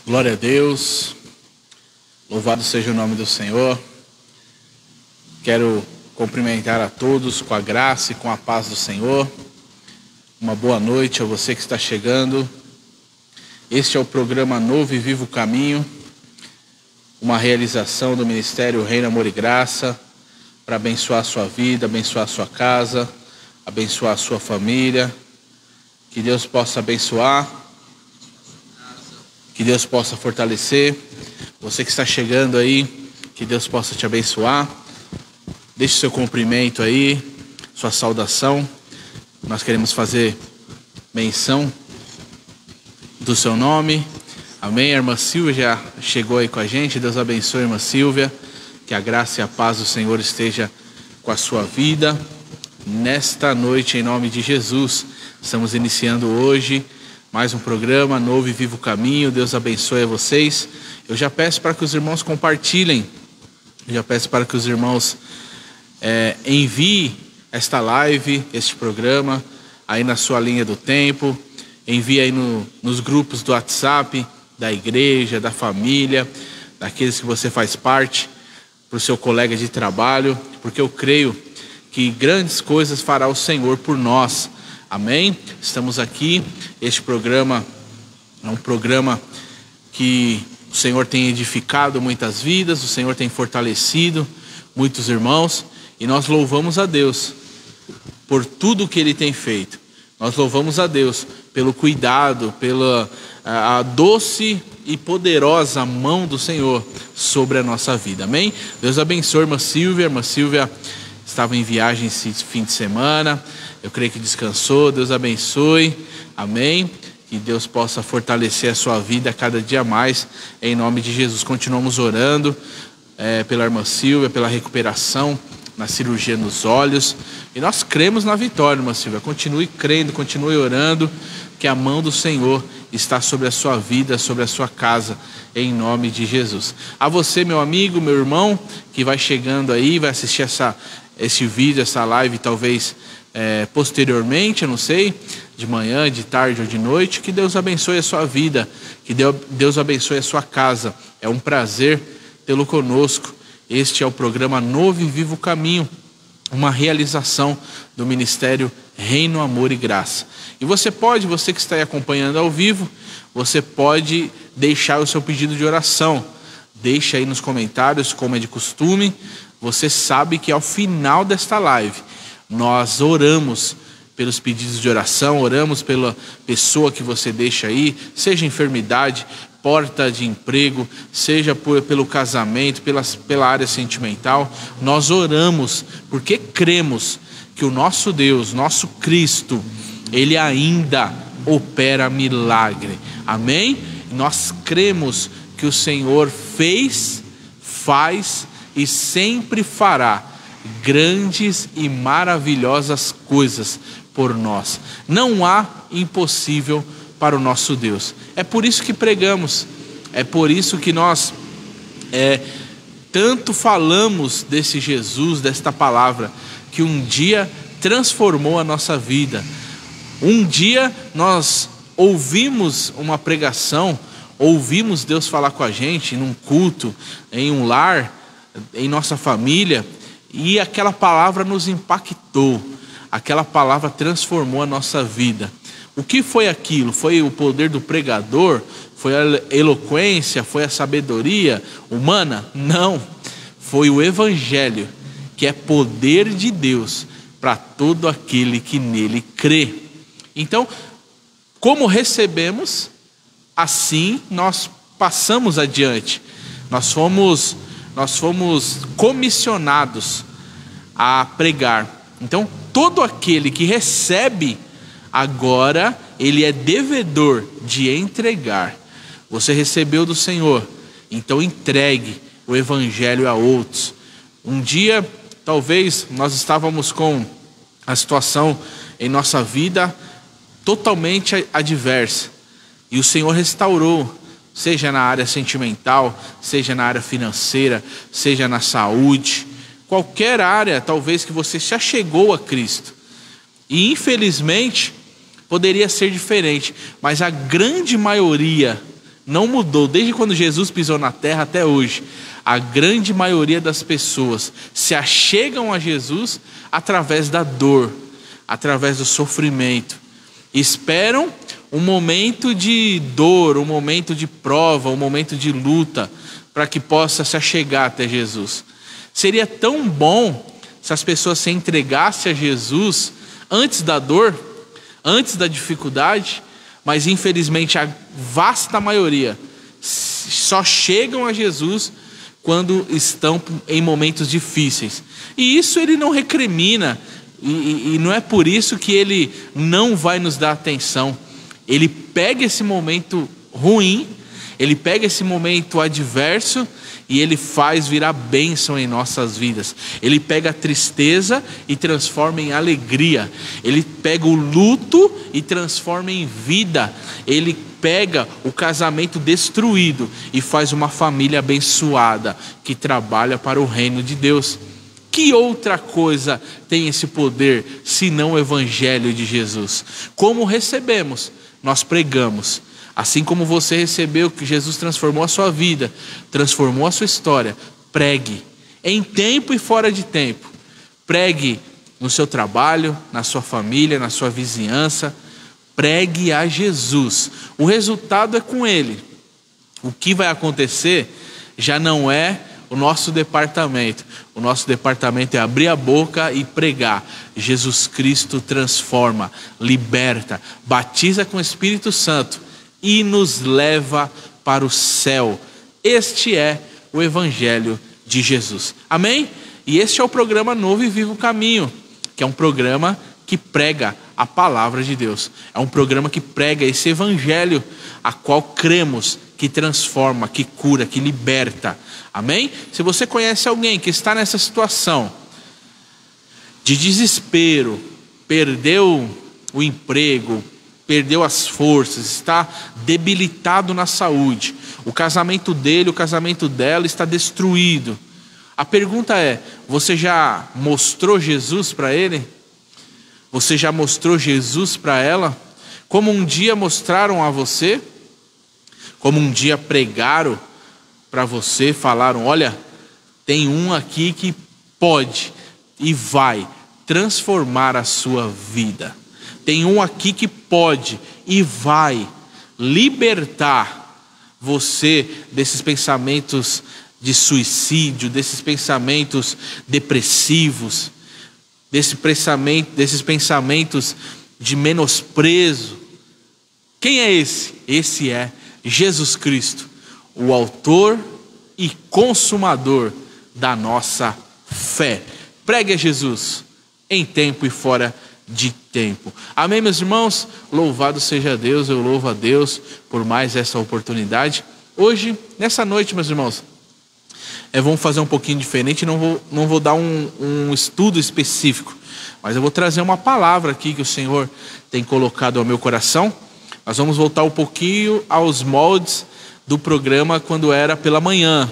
Glória a Deus, louvado seja o nome do Senhor. Quero cumprimentar a todos com a graça e com a paz do Senhor. Uma boa noite a você que está chegando. Este é o programa Novo e Vivo Caminho, uma realização do Ministério Reino, Amor e Graça, para abençoar a sua vida, abençoar a sua casa, abençoar a sua família. Que Deus possa abençoar, que Deus possa fortalecer. Você que está chegando aí, que Deus possa te abençoar. Deixe seu cumprimento aí, sua saudação. Nós queremos fazer menção do seu nome. Amém. A irmã Silvia já chegou aí com a gente. Deus abençoe, irmã Silvia. Que a graça e a paz do Senhor esteja com a sua vida. Nesta noite, em nome de Jesus, estamos iniciando hoje mais um programa Novo e Vivo Caminho. Deus abençoe a vocês. Eu já peço para que os irmãos compartilhem. Eu já peço para que os irmãos enviem esta live, este programa, aí na sua linha do tempo. Envie aí nos grupos do WhatsApp, da igreja, da família, daqueles que você faz parte, para o seu colega de trabalho, porque eu creio que grandes coisas fará o Senhor por nós. Amém? Estamos aqui, este programa é um programa que o Senhor tem edificado muitas vidas, o Senhor tem fortalecido muitos irmãos, e nós louvamos a Deus por tudo que Ele tem feito. Nós louvamos a Deus pelo cuidado, pela a doce e poderosa mão do Senhor sobre a nossa vida. Amém? Deus abençoe a irmã Silvia. A irmã Silvia estava em viagem esse fim de semana. Eu creio que descansou. Deus abençoe. Amém? Que Deus possa fortalecer a sua vida cada dia mais. Em nome de Jesus. Continuamos orando pela irmã Silvia, pela recuperação na cirurgia nos olhos. E nós cremos na vitória, irmã Silvia. Continue crendo, continue orando, que a mão do Senhor está sobre a sua vida, sobre a sua casa, em nome de Jesus. A você, meu amigo, meu irmão, que vai chegando aí, vai assistir esse vídeo, essa live, talvez posteriormente, eu não sei, de manhã, de tarde ou de noite. Que Deus abençoe a sua vida, que Deus abençoe a sua casa. É um prazer tê-lo conosco. Este é o programa Novo e Vivo Caminho, uma realização do Ministério Reino, Amor e Graça. E você que está aí acompanhando ao vivo, você pode deixar o seu pedido de oração. Deixa aí nos comentários, como é de costume. Você sabe que ao final desta live, nós oramos pelos pedidos de oração, oramos pela pessoa que você deixa aí, seja enfermidade, porta de emprego, seja pelo casamento, pela área sentimental. Nós oramos porque cremos que o nosso Deus, nosso Cristo, Ele ainda opera milagre. Amém? Nós cremos que o Senhor fez, faz e sempre fará grandes e maravilhosas coisas por nós. Não há impossível para o nosso Deus. É por isso que pregamos, é por isso que nós tanto falamos desse Jesus, desta palavra, que um dia transformou a nossa vida. Um dia nós ouvimos uma pregação, ouvimos Deus falar com a gente num culto, em um lar, em nossa família, e aquela palavra nos impactou, aquela palavra transformou a nossa vida. O que foi aquilo? Foi o poder do pregador? Foi a eloquência? Foi a sabedoria humana? Não. Foi o Evangelho, que é poder de Deus para todo aquele que nele crê. Então, como recebemos, assim nós passamos adiante. Nós fomos comissionados a pregar. Então, todo aquele que recebe, agora ele é devedor de entregar. Você recebeu do Senhor, então entregue o Evangelho a outros. Um dia, talvez, nós estávamos com a situação em nossa vida totalmente adversa, e o Senhor restaurou, seja na área sentimental, seja na área financeira, seja na saúde, qualquer área talvez que você já chegou a Cristo. E infelizmente poderia ser diferente, mas a grande maioria não mudou desde quando Jesus pisou na terra até hoje. A grande maioria das pessoas se achegam a Jesus através da dor, através do sofrimento. Esperam um momento de dor, um momento de prova, um momento de luta, para que possa se achegar até Jesus. Seria tão bom se as pessoas se entregassem a Jesus antes da dor, antes da dificuldade, mas infelizmente a vasta maioria só chegam a Jesus quando estão em momentos difíceis. E isso ele não recrimina, e não é por isso que ele não vai nos dar atenção. Ele pega esse momento ruim, ele pega esse momento adverso e ele faz virar bênção em nossas vidas. Ele pega a tristeza e transforma em alegria. Ele pega o luto e transforma em vida. Ele pega o casamento destruído e faz uma família abençoada que trabalha para o reino de Deus. Que outra coisa tem esse poder senão o evangelho de Jesus? Como recebemos, nós pregamos. Assim como você recebeu que Jesus transformou a sua vida, transformou a sua história, pregue em tempo e fora de tempo. Pregue no seu trabalho, na sua família, na sua vizinhança. Pregue a Jesus. O resultado é com Ele. O que vai acontecer já não é o nosso departamento. O nosso departamento é abrir a boca e pregar. Jesus Cristo transforma, liberta, batiza com o Espírito Santo e nos leva para o céu. Este é o Evangelho de Jesus. Amém? E este é o programa Novo e Vivo Caminho, que é um programa que prega a palavra de Deus. É um programa que prega esse Evangelho, a qual cremos, que transforma, que cura, que liberta. Amém? Se você conhece alguém que está nessa situação de desespero, perdeu o emprego, perdeu as forças, está debilitado na saúde, o casamento dele, o casamento dela está destruído. A pergunta é: você já mostrou Jesus para ele? Você já mostrou Jesus para ela? Como um dia mostraram a você? Como um dia pregaram para você, falaram: olha, tem um aqui que pode e vai transformar a sua vida. Tem um aqui que pode e vai libertar você desses pensamentos de suicídio, desses pensamentos depressivos, desses pensamentos de menosprezo. Quem é esse? Esse é Jesus Cristo, o autor e consumador da nossa fé. Pregue a Jesus em tempo e fora de tempo. Amém, meus irmãos? Louvado seja Deus, eu louvo a Deus por mais essa oportunidade. Hoje, nessa noite, meus irmãos, vamos fazer um pouquinho diferente. Não vou dar um estudo específico, mas eu vou trazer uma palavra aqui que o Senhor tem colocado ao meu coração. Nós vamos voltar um pouquinho aos moldes do programa quando era pela manhã.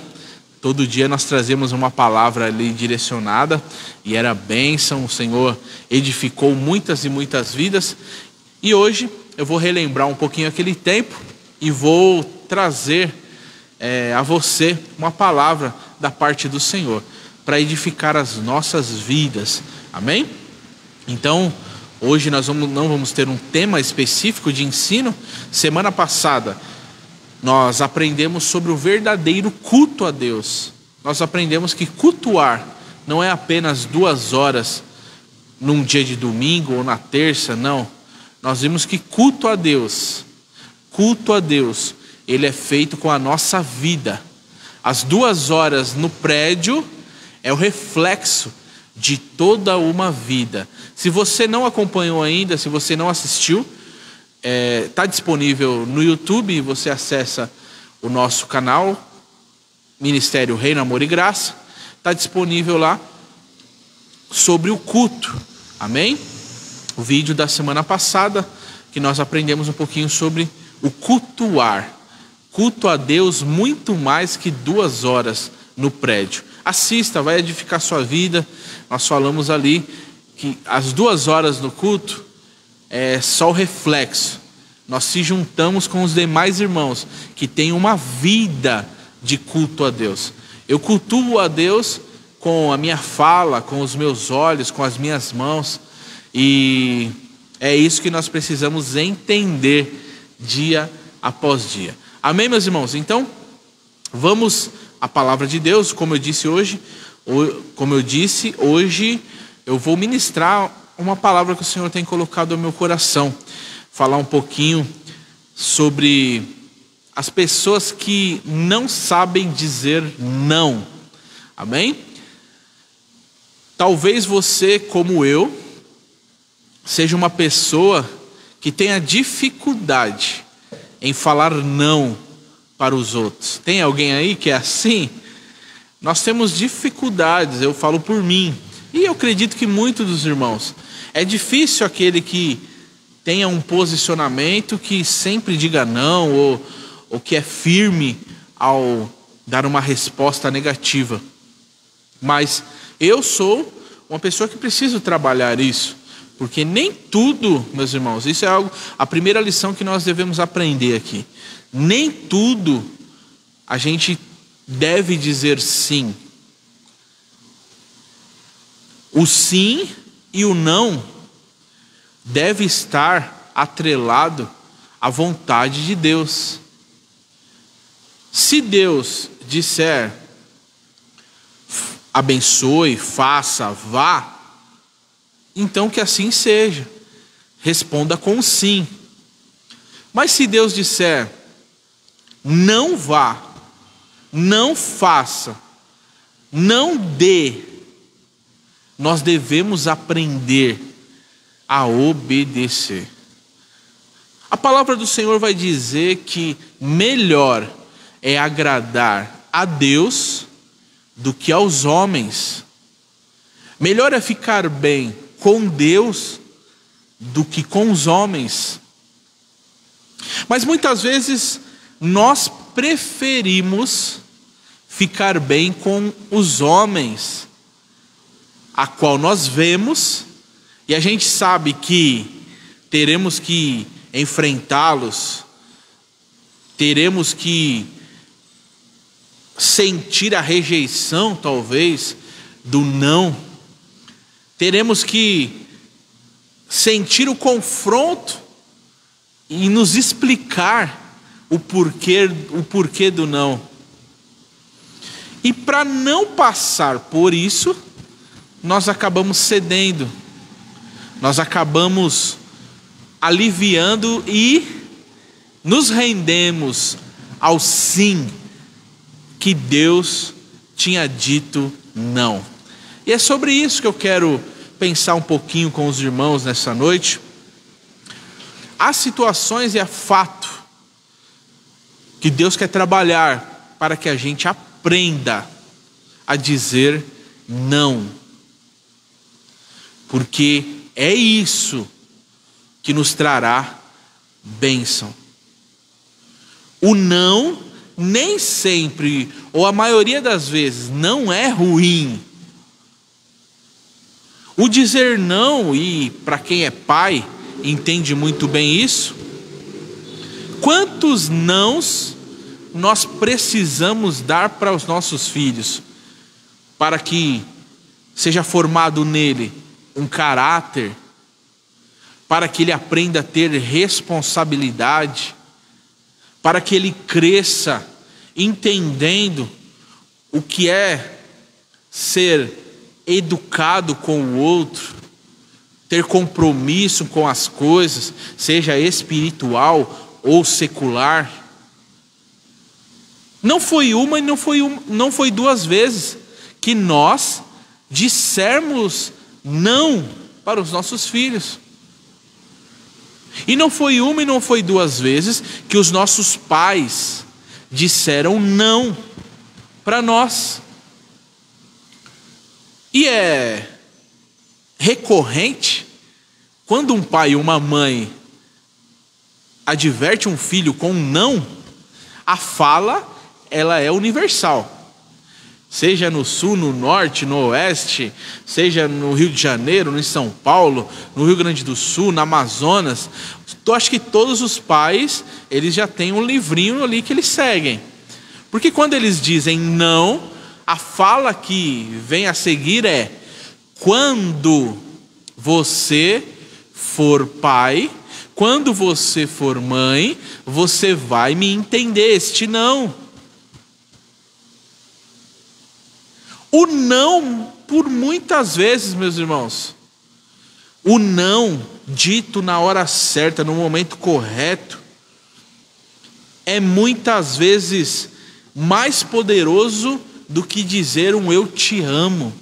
Todo dia nós trazíamos uma palavra ali direcionada e era bênção. O Senhor edificou muitas e muitas vidas. E hoje eu vou relembrar um pouquinho aquele tempo e vou trazer a você uma palavra da parte do Senhor para edificar as nossas vidas. Amém? Então, hoje nós não vamos ter um tema específico de ensino. Semana passada nós aprendemos sobre o verdadeiro culto a Deus. Nós aprendemos que cultuar não é apenas 2 horas num dia de domingo ou na terça, não. Nós vimos que culto a Deus, ele é feito com a nossa vida. As 2 horas no prédio é o reflexo de toda uma vida. Se você não acompanhou ainda, se você não assistiu, está disponível no YouTube. Você acessa o nosso canal Ministério Reino, Amor e Graça. Está disponível lá sobre o culto. Amém? O vídeo da semana passada que nós aprendemos um pouquinho sobre o cultuar. Culto a Deus muito mais que 2 horas no prédio. Assista, vai edificar sua vida. Nós falamos ali que as 2 horas no culto é só o reflexo nós se juntamos com os demais irmãos que têm uma vida de culto a Deus. Eu cultuo a Deus com a minha fala, com os meus olhos, com as minhas mãos, e é isso que nós precisamos entender dia após dia. Amém, meus irmãos? Então, vamos à palavra de Deus. Como eu disse hoje, eu vou ministrar uma palavra que o Senhor tem colocado no meu coração. Falar um pouquinho sobre as pessoas que não sabem dizer não. Amém? Talvez você, como eu, seja uma pessoa que tenha dificuldade em falar não para os outros. Tem alguém aí que é assim? Nós temos dificuldades, eu falo por mim, e eu acredito que muitos dos irmãos. É difícil aquele que tenha um posicionamento que sempre diga não, ou que é firme ao dar uma resposta negativa. Mas eu sou uma pessoa que preciso trabalhar isso, porque nem tudo, meus irmãos, isso é a primeira lição que nós devemos aprender aqui. Nem tudo a gente deve dizer sim. O sim e o não deve estar atrelado à vontade de Deus. Se Deus disser abençoe, faça, vá, então que assim seja. Responda com sim. Mas se Deus disser não vá, não faça, não dê, nós devemos aprender a obedecer. A palavra do Senhor vai dizer que melhor é agradar a Deus do que aos homens. Melhor é ficar bem com Deus do que com os homens. Mas muitas vezes nós preferimos ficar bem com os homens, a qual nós vemos, e a gente sabe que teremos que enfrentá-los, teremos que sentir a rejeição, talvez, do não, teremos que sentir o confronto e nos explicar o porquê do não. E para não passar por isso, nós acabamos cedendo, nós acabamos aliviando e nos rendemos ao sim que Deus tinha dito não. E é sobre isso que eu quero pensar um pouquinho com os irmãos nessa noite. Há situações e é fato que Deus quer trabalhar para que a gente aprenda a dizer não. Porque é isso que nos trará bênção. O não, nem sempre, ou a maioria das vezes, não é ruim. O dizer não, e para quem é pai, entende muito bem isso. Quantos nãos nós precisamos dar para os nossos filhos, para que seja formado nele um caráter, para que ele aprenda a ter responsabilidade, para que ele cresça entendendo o que é ser educado com o outro, ter compromisso com as coisas, seja espiritual ou secular. Não foi uma e não foi duas vezes que nós dissermos não para os nossos filhos. E não foi uma e não foi duas vezes que os nossos pais disseram não para nós. E é recorrente quando um pai ou uma mãe adverte um filho com um não, a fala ela é universal. Seja no sul, no norte, no oeste, seja no Rio de Janeiro, em São Paulo, no Rio Grande do Sul, no Amazonas, acho que todos os pais, eles já têm um livrinho ali que eles seguem. Porque quando eles dizem não, a fala que vem a seguir é: quando você for pai, quando você for mãe, você vai me entender. Este não. O não, por muitas vezes, meus irmãos, o não dito na hora certa, no momento correto, é muitas vezes mais poderoso do que dizer um eu te amo.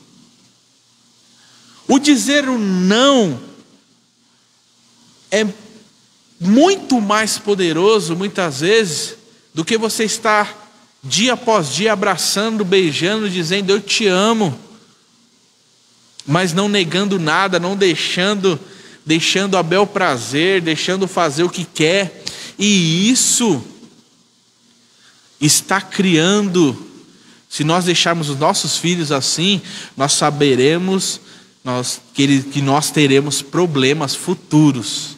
O dizer o não é muito mais poderoso, muitas vezes, do que você estar dia após dia abraçando, beijando, dizendo eu te amo, mas não negando nada, não deixando a bel prazer, deixando fazer o que quer. E isso está criando, se nós deixarmos os nossos filhos assim, nós saberemos que nós teremos problemas futuros.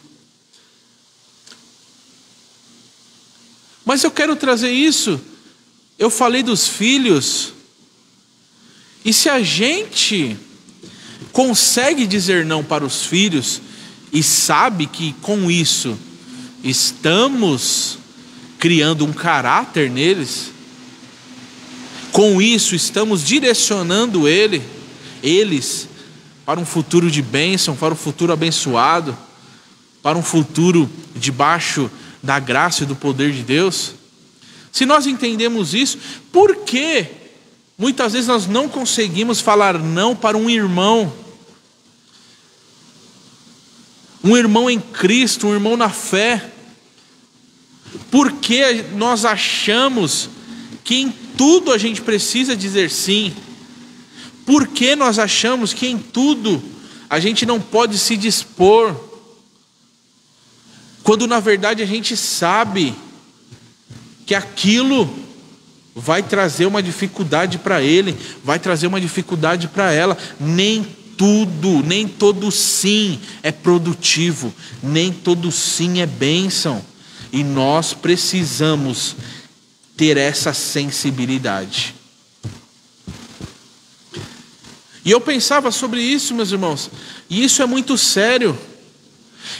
Mas eu quero trazer isso. Eu falei dos filhos. E se a gente consegue dizer não para os filhos e sabe que com isso estamos criando um caráter neles, com isso estamos direcionando eles para um futuro de bênção, para um futuro abençoado, para um futuro debaixo da graça e do poder de Deus. Se nós entendemos isso, por que muitas vezes nós não conseguimos falar não para um irmão em Cristo, um irmão na fé? Por que nós achamos que em tudo a gente precisa dizer sim? Por que nós achamos que em tudo a gente não pode se dispor? Quando na verdade a gente sabe que aquilo vai trazer uma dificuldade para ele, vai trazer uma dificuldade para ela. Nem todo sim é produtivo, nem todo sim é bênção. E nós precisamos ter essa sensibilidade. E eu pensava sobre isso, meus irmãos, e isso é muito sério.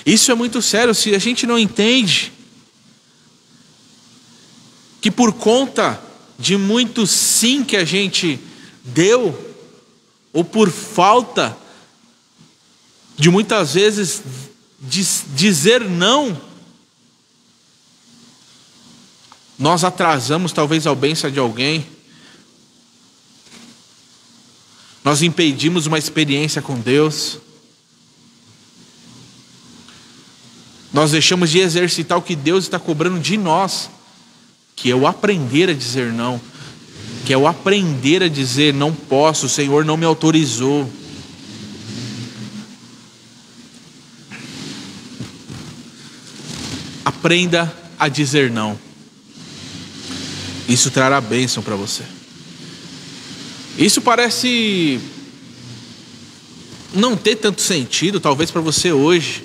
Isso é muito sério. Se a gente não entende que por conta de muito sim que a gente deu, ou por falta de muitas vezes dizer não, nós atrasamos talvez a bênção de alguém, nós impedimos uma experiência com Deus, nós deixamos de exercitar o que Deus está cobrando de nós, que é o aprender a dizer não, que é o aprender a dizer não posso, o Senhor não me autorizou. Aprenda a dizer não. Isso trará bênção para você. Isso parece não ter tanto sentido, talvez para você hoje,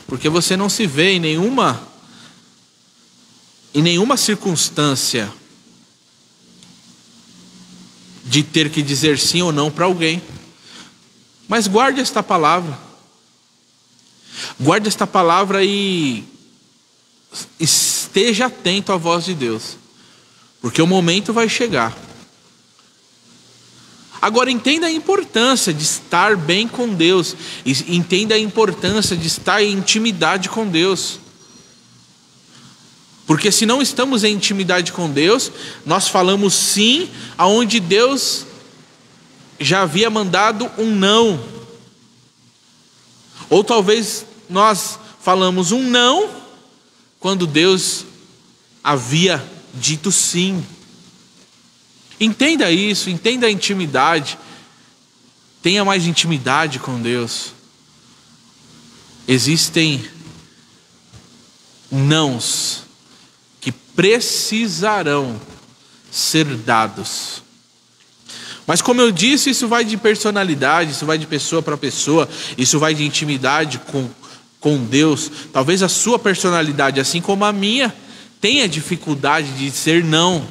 porque você não se vê em nenhuma circunstância de ter que dizer sim ou não para alguém. Mas guarde esta palavra. Guarde esta palavra e esteja atento à voz de Deus, porque o momento vai chegar. Agora entenda a importância de estar bem com Deus, entenda a importância de estar em intimidade com Deus. Porque se não estamos em intimidade com Deus, nós falamos sim aonde Deus já havia mandado um não. Ou talvez nós falamos um não quando Deus havia dito sim. Entenda isso, entenda a intimidade. Tenha mais intimidade com Deus. Existem nãos que precisarão ser dados. Mas como eu disse, isso vai de personalidade, isso vai de pessoa para pessoa, isso vai de intimidade com Deus, talvez a sua personalidade, assim como a minha, tenha dificuldade de dizer não.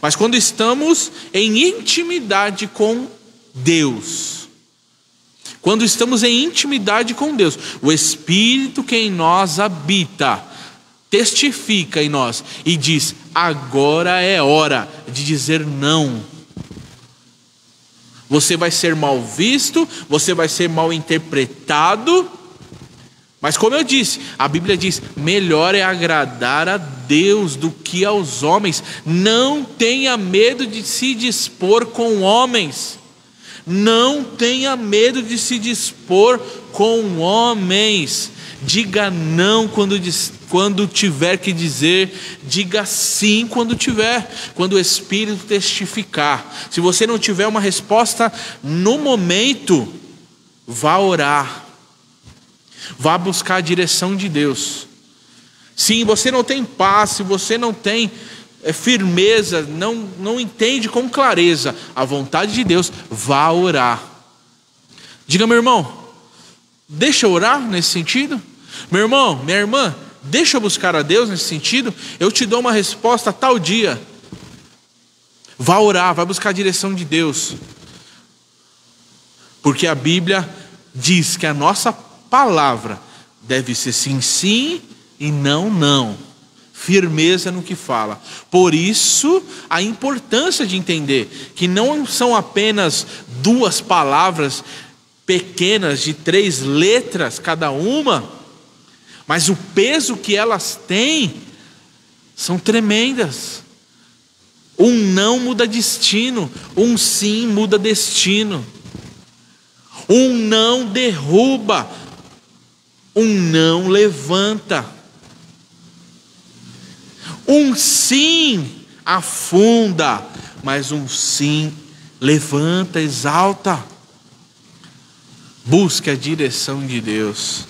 Mas quando estamos em intimidade com Deus, quando estamos em intimidade com Deus, o Espírito que em nós habita, testifica em nós e diz: agora é hora de dizer não. Você vai ser mal visto, você vai ser mal interpretado, mas como eu disse, a Bíblia diz: melhor é agradar a Deus do que aos homens. Não tenha medo de se dispor com homens. Não tenha medo de se dispor com homens. Diga não quando tiver que dizer, diga sim quando o Espírito testificar. Se você não tiver uma resposta no momento, vá orar, vá buscar a direção de Deus. Sim, você não tem paz, se você não tem firmeza, não entende com clareza a vontade de Deus, vá orar. Diga: meu irmão, deixa eu orar nesse sentido. Meu irmão, minha irmã, deixa eu buscar a Deus nesse sentido. Eu te dou uma resposta tal dia. Vá orar, vá buscar a direção de Deus. Porque a Bíblia diz que a nossa palavra deve ser sim, sim e não, não. Firmeza no que fala. Por isso, a importância de entender que não são apenas duas palavras pequenas de 3 letras cada uma, mas o peso que elas têm são tremendas. Um não muda destino, um sim muda destino. Um não derruba, um não levanta. Um sim afunda, mas um sim levanta, exalta. Busque a direção de Deus.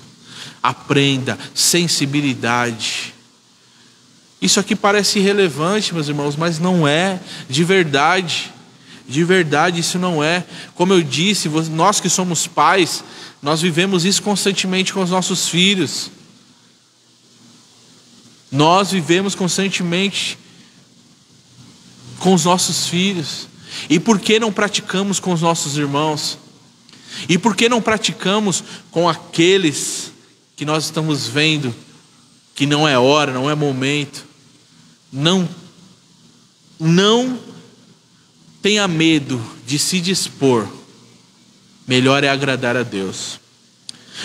Aprenda sensibilidade. Isso aqui parece irrelevante, meus irmãos, mas não é. De verdade isso não é. Como eu disse, nós que somos pais, nós vivemos isso constantemente com os nossos filhos. Nós vivemos constantemente com os nossos filhos. E por que não praticamos com os nossos irmãos? E por que não praticamos com aqueles que nós estamos vendo que não é hora, não é momento? Não tenha medo de se dispor. Melhor é agradar a Deus.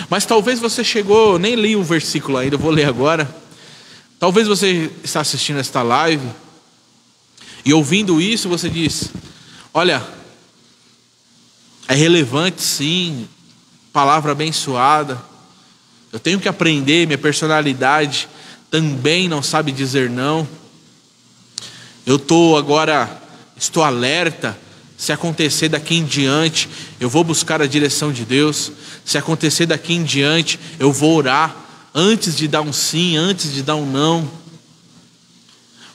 Mas talvez você chegou, nem li o versículo ainda, eu vou ler agora. Talvez você está assistindo esta live e ouvindo isso você diz: olha, é relevante sim, palavra abençoada, eu tenho que aprender, minha personalidade também não sabe dizer não. Eu estou alerta, se acontecer daqui em diante, eu vou buscar a direção de Deus. Se acontecer daqui em diante, eu vou orar antes de dar um sim, antes de dar um não.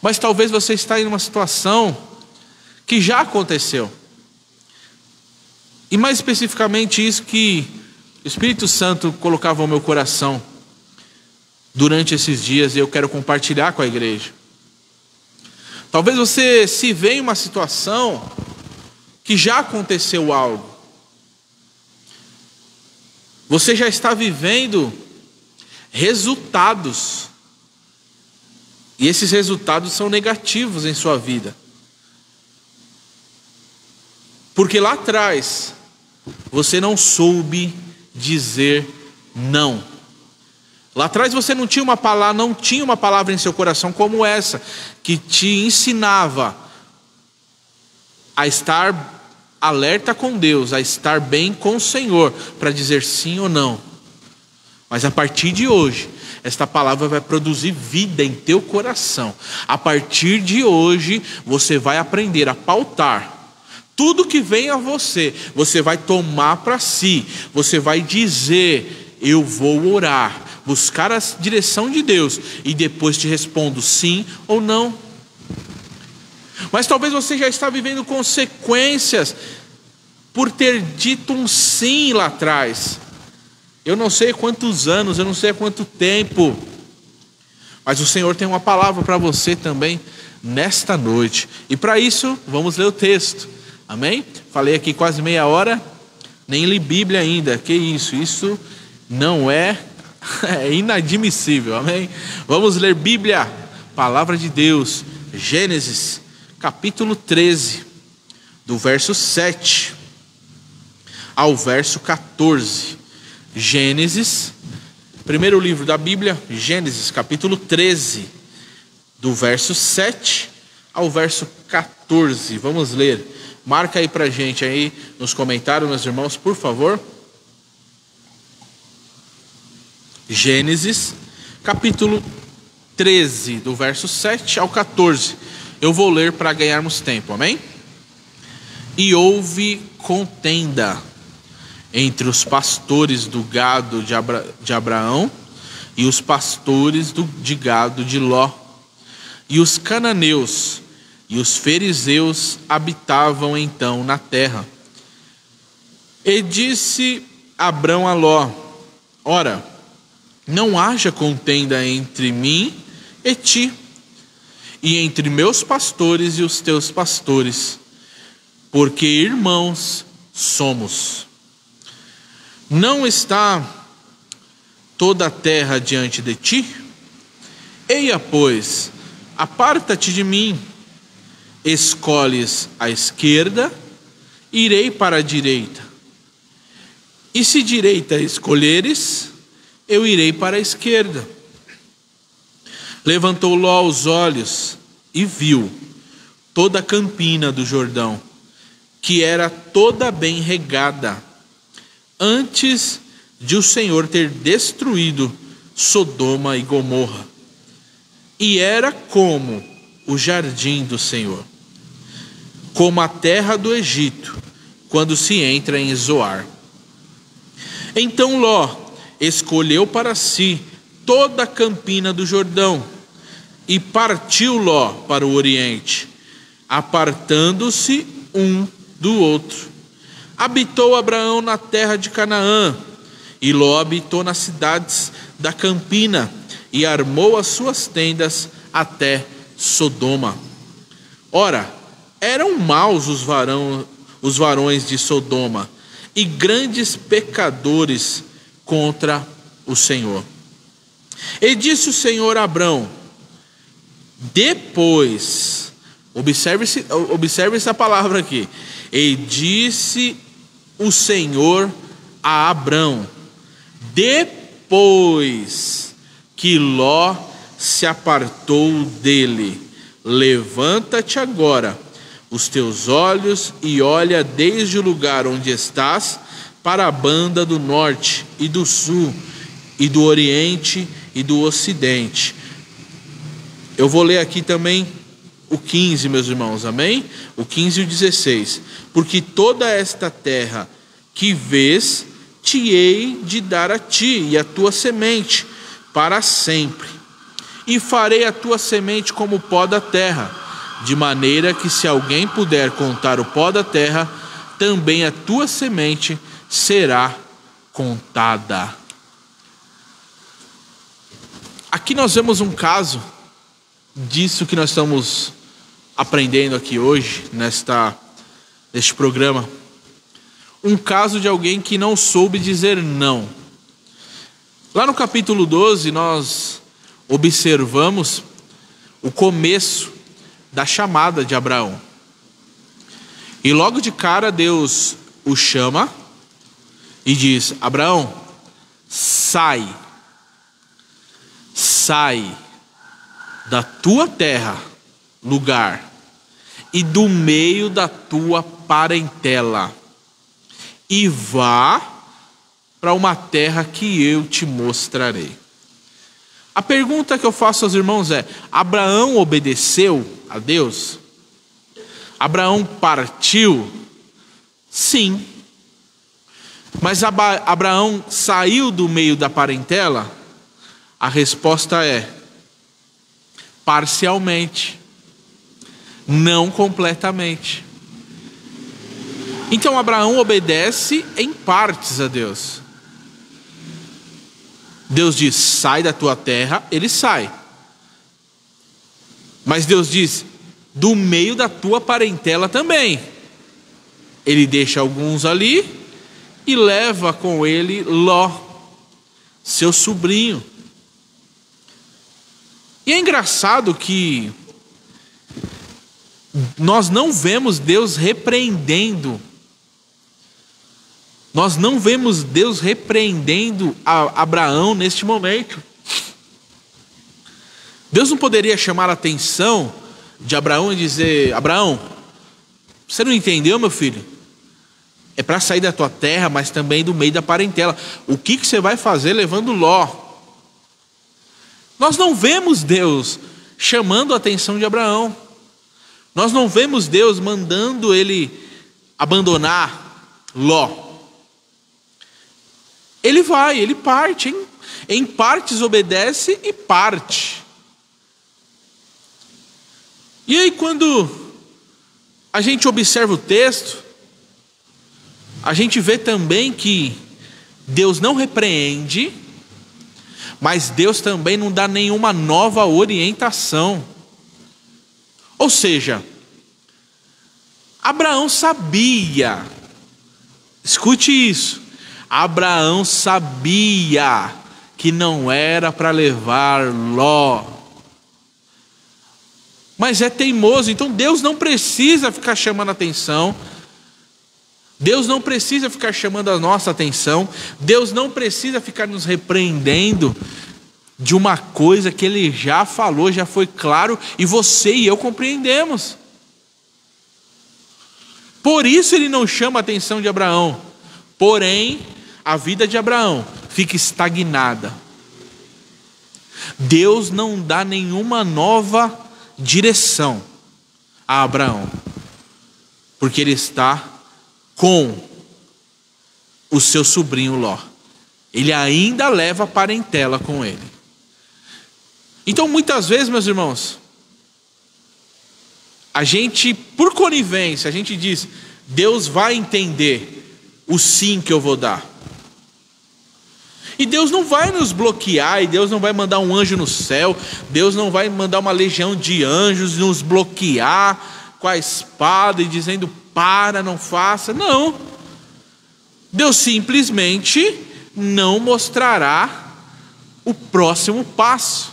Mas talvez você está em uma situação que já aconteceu. E mais especificamente isso que o Espírito Santo colocava ao meu coração durante esses dias, e eu quero compartilhar com a igreja. Talvez você se vê em uma situação que já aconteceu algo. Você já está vivendo resultados. E esses resultados são negativos em sua vida. Porque lá atrás você não soube dizer não. Lá atrás você não tinha uma palavra em seu coração como essa, que te ensinava a estar alerta com Deus, a estar bem com o Senhor, para dizer sim ou não. Mas a partir de hoje, esta palavra vai produzir vida em teu coração. A partir de hoje, você vai aprender a pautar. Tudo que vem a você, você vai tomar para si. Você vai dizer: eu vou orar, buscar a direção de Deus, e depois te respondo sim ou não. Mas talvez você já está vivendo consequências por ter dito um sim lá atrás. Eu não sei quantos anos, eu não sei há quanto tempo, mas o Senhor tem uma palavra para você também nesta noite. E para isso, vamos ler o texto. Amém? Falei aqui quase meia hora, nem li Bíblia ainda. Que isso? Isso não é inadmissível. Amém? Vamos ler Bíblia, palavra de Deus, Gênesis, capítulo 13, do verso 7 ao verso 14. Gênesis, primeiro livro da Bíblia, Gênesis, capítulo 13, do verso 7 ao verso 14. Vamos ler. Marca aí pra gente aí nos comentários, meus irmãos, por favor. Gênesis, capítulo 13, do verso 7 ao 14. Eu vou ler para ganharmos tempo, amém? E houve contenda entre os pastores do gado de Abraão e os pastores de gado de Ló. E os cananeus e os fariseus habitavam então na terra. E disse Abrão a Ló: ora, não haja contenda entre mim e ti, e entre meus pastores e os teus pastores, porque irmãos somos. Não está toda a terra diante de ti? Eia, pois, aparta-te de mim. Escolhes a esquerda, irei para a direita. E se direita escolheres, eu irei para a esquerda. Levantou Ló os olhos e viu toda a campina do Jordão, que era toda bem regada, antes de o Senhor ter destruído Sodoma e Gomorra. E era como o jardim do Senhor, como a terra do Egito, quando se entra em Zoar. Então Ló escolheu para si toda a campina do Jordão, e partiu Ló para o oriente, apartando-se um do outro. Habitou Abraão na terra de Canaã, e Ló habitou nas cidades da campina, e armou as suas tendas até Sodoma. Ora, eram maus os varões de Sodoma, e grandes pecadores contra o Senhor. E disse o Senhor a Abrão, depois, observe essa palavra aqui, e disse o Senhor a Abrão, depois que Ló se apartou dele, levanta-te agora os teus olhos e olha desde o lugar onde estás para a banda do norte e do sul e do oriente e do ocidente. Eu vou ler aqui também o 15, meus irmãos, amém? O 15 e o 16. Porque toda esta terra que vês, te hei de dar a ti e a tua semente para sempre. E farei a tua semente como o pó da terra, de maneira que se alguém puder contar o pó da terra, também a tua semente será contada. Aqui nós vemos um caso disso que nós estamos aprendendo aqui hoje, neste programa. Um caso de alguém que não soube dizer não. Lá no capítulo 12, nós observamos o começo da chamada de Abraão. E logo de cara Deus o chama e diz: Abraão, sai da tua terra, lugar, e do meio da tua parentela, e vá para uma terra que eu te mostrarei. A pergunta que eu faço aos irmãos é: Abraão obedeceu a Deus? Abraão partiu? Sim. Mas Abraão saiu do meio da parentela? A resposta é: parcialmente, não completamente. Então Abraão obedece em partes a Deus. Deus diz, sai da tua terra, ele sai. Mas Deus diz, do meio da tua parentela também. Ele deixa alguns ali e leva com ele Ló, seu sobrinho. E é engraçado que nós não vemos Deus repreendendo. Nós não vemos Deus repreendendo a Abraão neste momento. Deus não poderia chamar a atenção de Abraão e dizer, Abraão, você não entendeu, meu filho? É para sair da tua terra, mas também do meio da parentela. O que você vai fazer levando Ló? Nós não vemos Deus chamando a atenção de Abraão. Nós não vemos Deus mandando ele abandonar Ló. Ele vai, ele parte, em partes obedece e parte. E aí quando a gente observa o texto, a gente vê também que Deus não repreende, mas Deus também não dá nenhuma nova orientação. Ou seja, Abraão sabia, escute isso, Abraão sabia que não era para levar Ló, mas é teimoso. Então Deus não precisa ficar chamando atenção, Deus não precisa ficar chamando a nossa atenção, Deus não precisa ficar nos repreendendo de uma coisa que Ele já falou, já foi claro, e você e eu compreendemos. Por isso Ele não chama a atenção de Abraão. Porém, a vida de Abraão fica estagnada. Deus não dá nenhuma nova direção a Abraão, porque ele está com o seu sobrinho Ló. Ele ainda leva a parentela com ele. Então muitas vezes, meus irmãos, a gente, por conivência, a gente diz, Deus vai entender o sim que eu vou dar. E Deus não vai nos bloquear, e Deus não vai mandar um anjo no céu, Deus não vai mandar uma legião de anjos nos bloquear com a espada e dizendo, para, não faça. Não. Deus simplesmente não mostrará o próximo passo.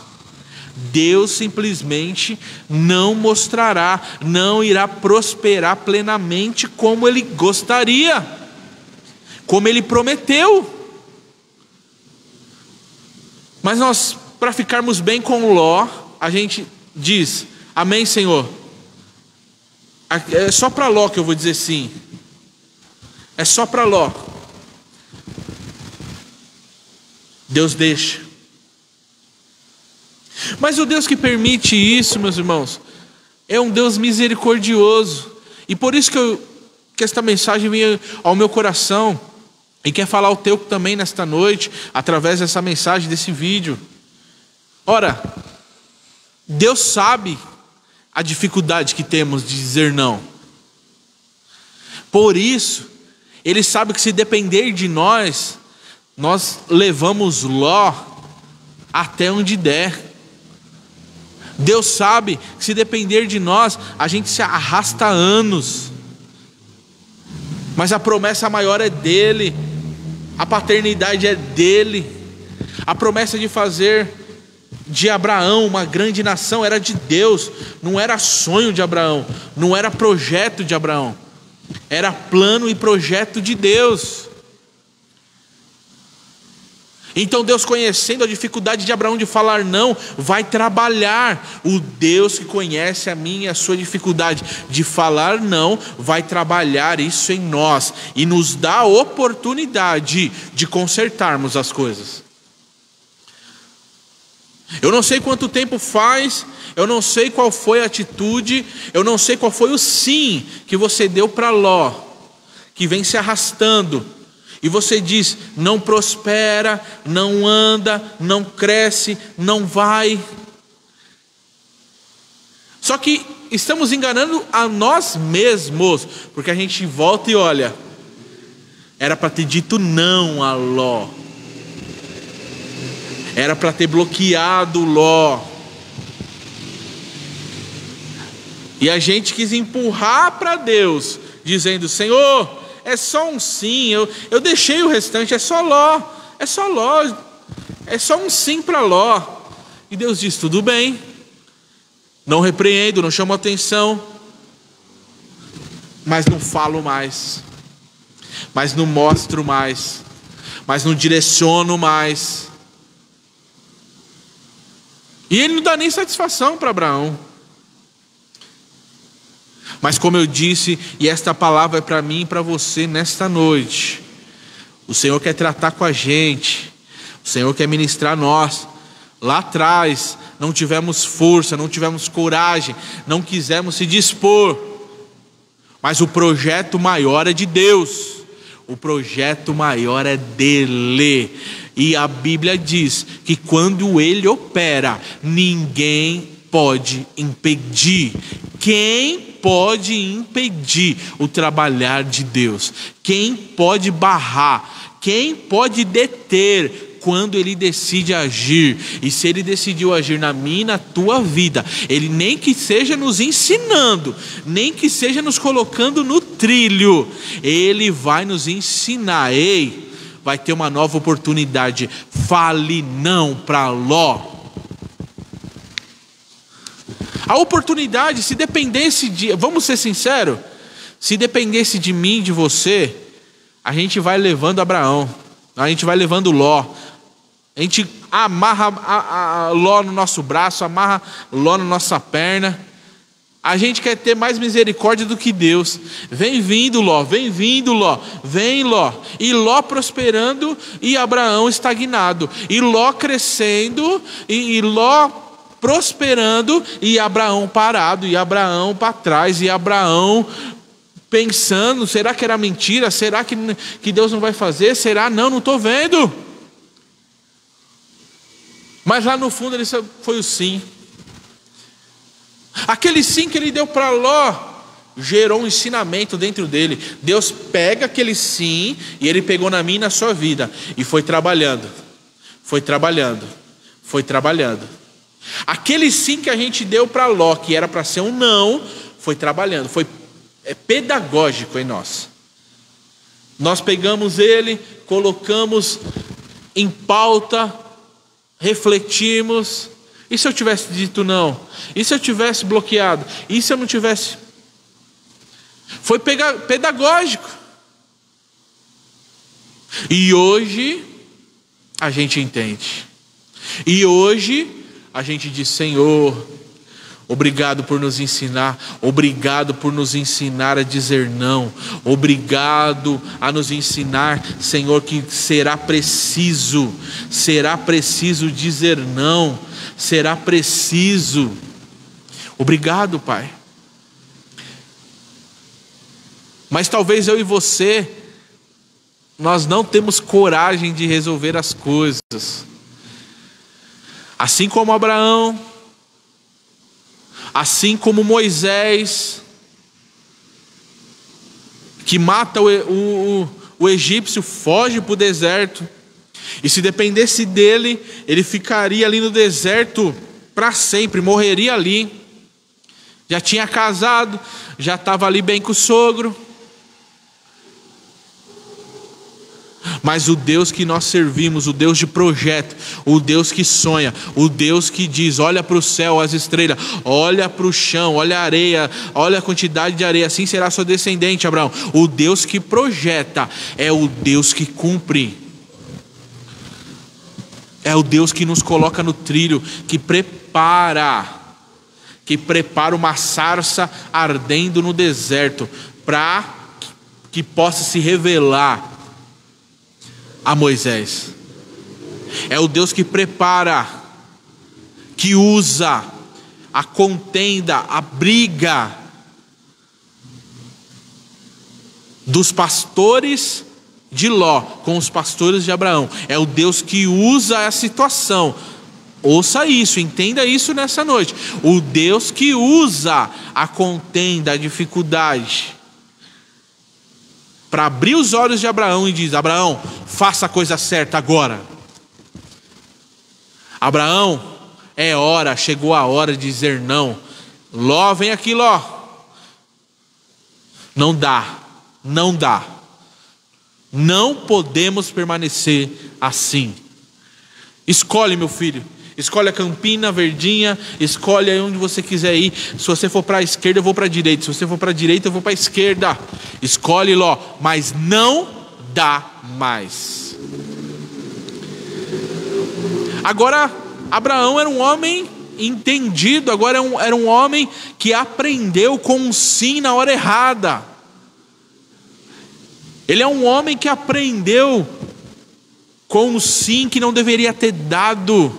Deus simplesmente não mostrará, não irá prosperar plenamente como Ele gostaria, como Ele prometeu. Mas nós, para ficarmos bem com Ló, a gente diz, amém, Senhor. É só para Ló que eu vou dizer sim. É só para Ló. Deus deixa. Mas o Deus que permite isso, meus irmãos, é um Deus misericordioso. E por isso que esta mensagem vem ao meu coração. E quer falar o teu também nesta noite, através dessa mensagem, desse vídeo. Ora, Deus sabe a dificuldade que temos de dizer não. Por isso, Ele sabe que se depender de nós, nós levamos Ló até onde der. Deus sabe que se depender de nós, a gente se arrasta anos. Mas a promessa maior é dele. A paternidade é dele. A promessa de fazer de Abraão uma grande nação era de Deus. Não era sonho de Abraão, não era projeto de Abraão, era plano e projeto de Deus. Então Deus, conhecendo a dificuldade de Abraão de falar não, vai trabalhar. O Deus que conhece a minha e a sua dificuldade de falar não, vai trabalhar isso em nós e nos dá a oportunidade de consertarmos as coisas. Eu não sei quanto tempo faz, eu não sei qual foi a atitude, eu não sei qual foi o sim que você deu para Ló, que vem se arrastando. E você diz, não prospera, não anda, não cresce, não vai. Só que estamos enganando a nós mesmos, porque a gente volta e olha, era para ter dito não a Ló. Era para ter bloqueado Ló. E a gente quis empurrar para Deus, dizendo: Senhor, é só um sim, eu deixei o restante, é só Ló, é só um sim para Ló. E Deus diz: tudo bem, não repreendo, não chamo atenção, mas não falo mais, mas não mostro mais, mas não direciono mais. E ele não dá nem satisfação para Abraão. Mas como eu disse, e esta palavra é para mim e para você nesta noite, o Senhor quer tratar com a gente, o Senhor quer ministrar a nós. Lá atrás não tivemos força, não tivemos coragem, não quisemos se dispor, mas o projeto maior é de Deus, o projeto maior é dele. E a Bíblia diz que quando ele opera, ninguém pode impedir. Quem pode impedir o trabalhar de Deus? Quem pode barrar? Quem pode deter quando ele decide agir? E se ele decidiu agir na minha e na tua vida, ele nem que seja nos ensinando, nem que seja nos colocando no trilho, ele vai nos ensinar. Ei, vai ter uma nova oportunidade. Fale não para Ló. A oportunidade, se dependesse de... Vamos ser sinceros? Se dependesse de mim, de você, a gente vai levando Abraão, a gente vai levando Ló. A gente amarra a Ló no nosso braço, amarra Ló na nossa perna. A gente quer ter mais misericórdia do que Deus. Vem vindo Ló, vem vindo Ló, vem Ló. E Ló prosperando e Abraão estagnado. E Ló crescendo e Ló prosperando e Abraão parado, e Abraão para trás, e Abraão pensando: será que era mentira? Será que Deus não vai fazer? Será? Não estou vendo. Mas lá no fundo ele foi o sim. Aquele sim que ele deu para Ló gerou um ensinamento dentro dele. Deus pega aquele sim e ele pegou na minha e na sua vida e foi trabalhando, foi trabalhando, foi trabalhando. Aquele sim que a gente deu para Ló, que era para ser um não, foi trabalhando, foi pedagógico em nós. Nós pegamos ele, colocamos em pauta, refletimos. E se eu tivesse dito não? E se eu tivesse bloqueado? E se eu não tivesse? Foi pedagógico. E hoje a gente entende. E hoje a gente diz: Senhor, obrigado por nos ensinar, obrigado por nos ensinar a dizer não, obrigado a nos ensinar, Senhor, que será preciso dizer não, será preciso. Obrigado, Pai. Mas talvez eu e você, nós não temos coragem de resolver as coisas. Assim como Abraão, assim como Moisés, que mata o egípcio, foge para o deserto, e se dependesse dele, ele ficaria ali no deserto para sempre, morreria ali. Já tinha casado, já estava ali bem com o sogro. Mas o Deus que nós servimos, o Deus de projeto, o Deus que sonha, o Deus que diz: olha para o céu, as estrelas, olha para o chão, olha a areia, olha a quantidade de areia, assim será seu descendente, Abraão. O Deus que projeta é o Deus que cumpre. É o Deus que nos coloca no trilho, que prepara uma sarça ardendo no deserto, para que possa se revelar a Moisés. É o Deus que prepara, que usa a contenda, a briga dos pastores de Ló com os pastores de Abraão. É o Deus que usa a situação. Ouça isso, entenda isso nessa noite. O Deus que usa a contenda, a dificuldade, para abrir os olhos de Abraão e diz: Abraão, faça a coisa certa agora. Abraão, chegou a hora de dizer não. Ló, vem aqui, Ló. Não dá. Não podemos permanecer assim. Escolhe, meu filho. Escolhe a campina, verdinha. Escolhe aí onde você quiser ir. Se você for para a esquerda, eu vou para a direita. Se você for para a direita, eu vou para a esquerda. Escolhe, Ló. Mas não dá mais. Agora, Abraão era um homem entendido. Agora era um homem que aprendeu com um sim na hora errada. Ele é um homem que aprendeu com um sim que não deveria ter dado.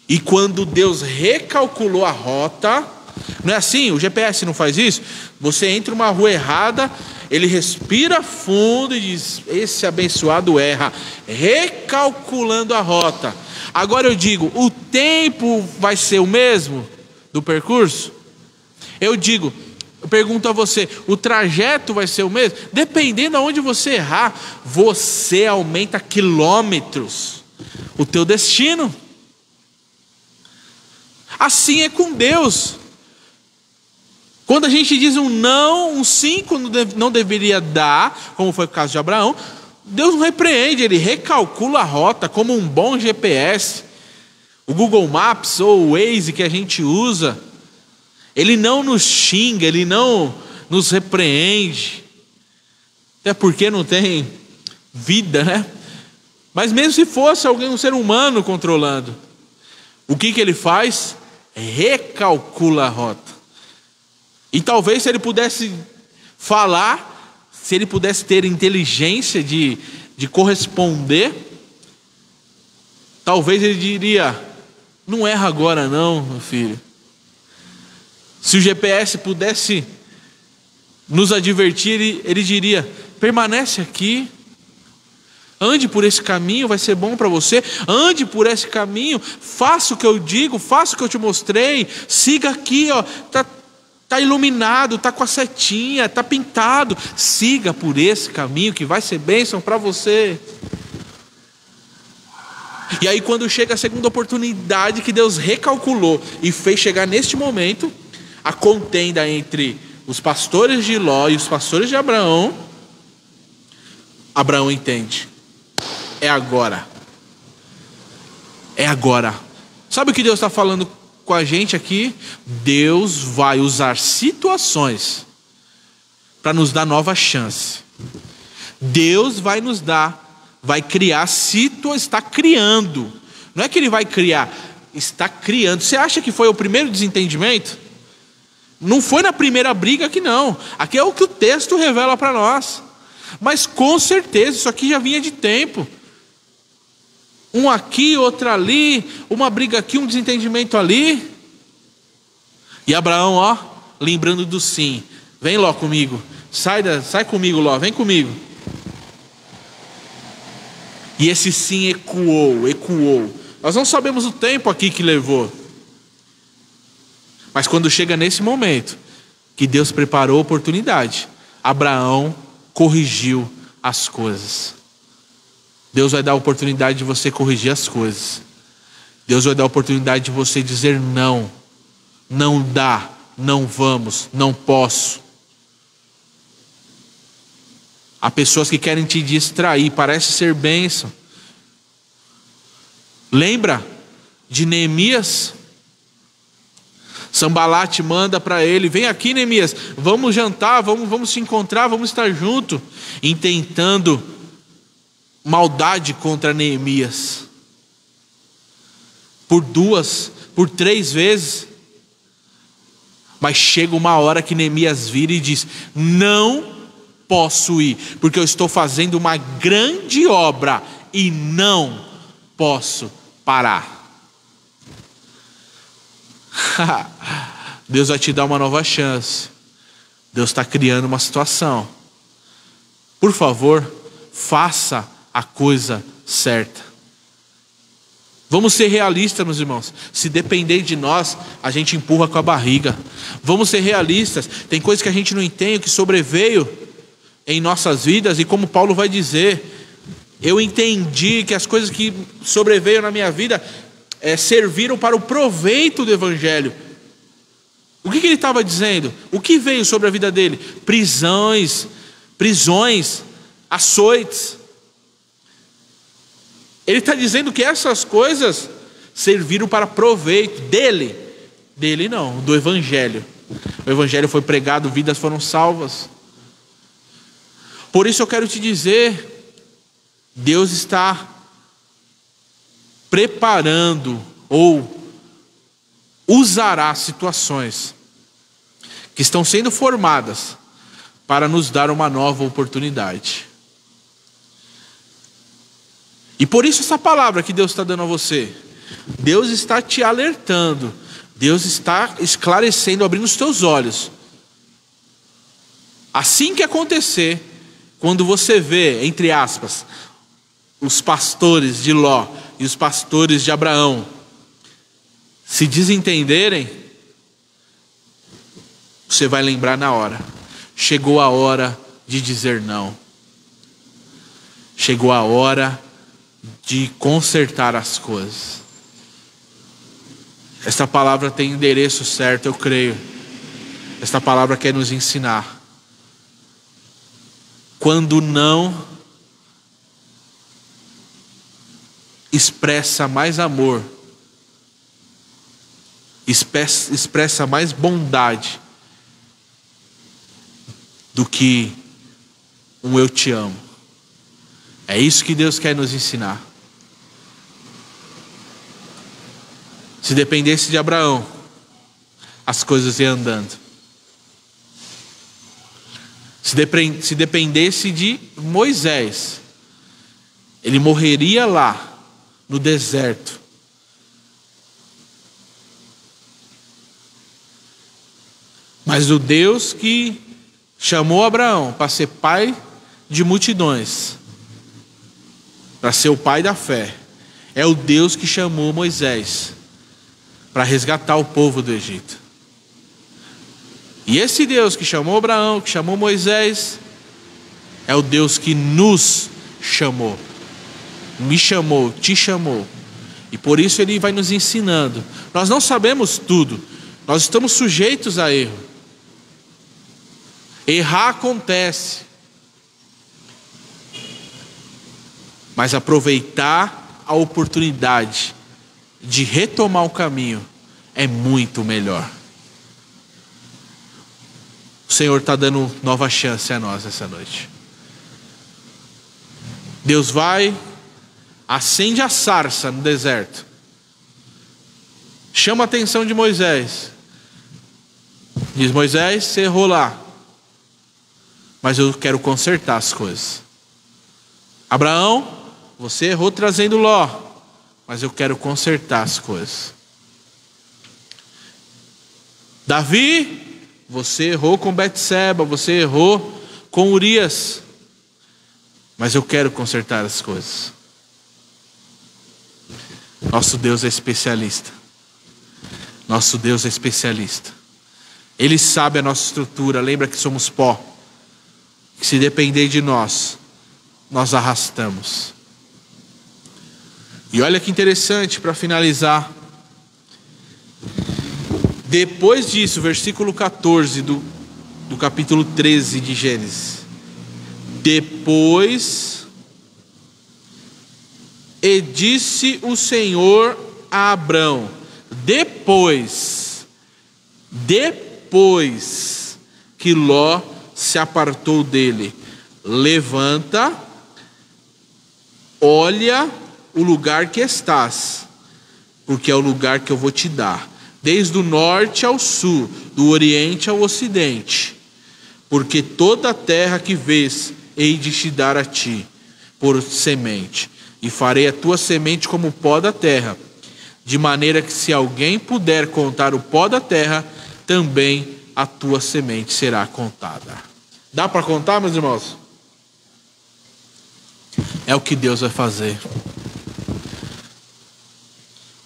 E quando Deus recalculou a rota, não é assim? O GPS não faz isso? Você entra numa rua errada, ele respira fundo e diz: esse abençoado erra, recalculando a rota. Agora eu digo, o tempo vai ser o mesmo do percurso? Eu pergunto a você, o trajeto vai ser o mesmo? Dependendo aonde você errar, você aumenta quilômetros o teu destino. Assim é com Deus. Quando a gente diz um não, um sim, quando não deveria dar, como foi o caso de Abraão, Deus não repreende, ele recalcula a rota como um bom GPS. O Google Maps ou o Waze que a gente usa, ele não nos xinga, ele não nos repreende. Até porque não tem vida, né? Mas mesmo se fosse alguém, um ser humano controlando, o que ele faz? Recalcula a rota. E talvez se ele pudesse falar, se ele pudesse ter inteligência de corresponder, talvez ele diria: não erra agora não, meu filho. Se o GPS pudesse nos advertir, ele diria: permanece aqui, ande por esse caminho, vai ser bom para você. Ande por esse caminho, faça o que eu digo, faça o que eu te mostrei. Siga aqui, ó, tá iluminado, tá com a setinha, tá pintado. Siga por esse caminho que vai ser bênção para você. E aí quando chega a segunda oportunidade que Deus recalculou e fez chegar neste momento, a contenda entre os pastores de Ló e os pastores de Abraão, Abraão entende: é agora. É agora. Sabe o que Deus está falando com a gente aqui? Deus vai usar situações para nos dar nova chance. Deus vai nos dar, vai criar está criando. Não é que ele vai criar, está criando. Você acha que foi o primeiro desentendimento? Não foi na primeira briga aqui não. Aqui é o que o texto revela para nós. Mas com certeza isso aqui já vinha de tempo. Um aqui, outro ali, uma briga aqui, um desentendimento ali. E Abraão, ó, lembrando do sim: vem Ló comigo, sai comigo Ló, vem comigo. E esse sim ecoou. Nós não sabemos o tempo aqui que levou. Mas quando chega nesse momento que Deus preparou a oportunidade, Abraão corrigiu as coisas. Deus vai dar a oportunidade de você corrigir as coisas. Deus vai dar a oportunidade de você dizer não. Não dá, não vamos, não posso. Há pessoas que querem te distrair, parece ser bênção. Lembra de Neemias? Sanbalate manda para ele: vem aqui, Neemias, vamos jantar, vamos se encontrar, vamos estar juntos. Intentando maldade contra Neemias. Por 3 vezes. Mas chega uma hora que Neemias vira e diz: não posso ir, porque eu estou fazendo uma grande obra e não posso parar. Deus vai te dar uma nova chance. Deus está criando uma situação. Por favor, faça a coisa certa. Vamos ser realistas, meus irmãos. Se depender de nós, a gente empurra com a barriga. Vamos ser realistas. Tem coisas que a gente não entende, que sobreveio em nossas vidas, e como Paulo vai dizer, Eu entendi que as coisas que sobreveio na minha vida serviram para o proveito do Evangelho. O que ele estava dizendo? O que veio sobre a vida dele? Prisões, açoites. Ele está dizendo que essas coisas serviram para proveito dele. Dele não, do Evangelho. O Evangelho foi pregado, vidas foram salvas. Por isso eu quero te dizer, Deus está preparando ou usará situações que estão sendo formadas para nos dar uma nova oportunidade. E por isso essa palavra que Deus está dando a você, Deus está te alertando, Deus está esclarecendo, abrindo os teus olhos. Assim que acontecer, quando você vê, entre aspas, os pastores de Ló e os pastores de Abraão se desentenderem, você vai lembrar na hora. Chegou a hora de dizer não. Chegou a hora de consertar as coisas. Esta palavra tem endereço certo, eu creio. Esta palavra quer nos ensinar. Quando não expressa mais amor, expressa mais bondade do que um eu te amo. É isso que Deus quer nos ensinar. Se dependesse de Abraão, as coisas iam andando. Se dependesse de Moisés, ele morreria lá no deserto. Mas o Deus que chamou Abraão para ser pai de multidões, para ser o pai da fé, é o Deus que chamou Moisés para resgatar o povo do Egito. E esse Deus que chamou Abraão, que chamou Moisés, é o Deus que nos chamou. Me chamou, te chamou. E por isso Ele vai nos ensinando. Nós não sabemos tudo. Nós estamos sujeitos a erro. Errar acontece. Mas aproveitar a oportunidade de retomar o caminho é muito melhor. O Senhor está dando nova chance a nós essa noite. Deus vai, acende a sarça no deserto, chama a atenção de Moisés, diz: Moisés, você errou lá, mas eu quero consertar as coisas. Abraão, você errou trazendo Ló, mas eu quero consertar as coisas. Davi, você errou com Betseba, você errou com Urias, mas eu quero consertar as coisas. Nosso Deus é especialista. Nosso Deus é especialista. Ele sabe a nossa estrutura. Lembra que somos pó, que se depender de nós, nós arrastamos. E olha que interessante, para finalizar. Depois disso, versículo 14 do capítulo 13 de Gênesis. Depois, e disse o Senhor a Abrão, depois que Ló se apartou dele: levanta, olha o lugar que estás, porque é o lugar que eu vou te dar, desde o norte ao sul, do oriente ao ocidente, porque toda a terra que vês hei de te dar a ti por semente, e farei a tua semente como o pó da terra, de maneira que se alguém puder contar o pó da terra, também a tua semente será contada. Dá para contar, meus irmãos? É o que Deus vai fazer.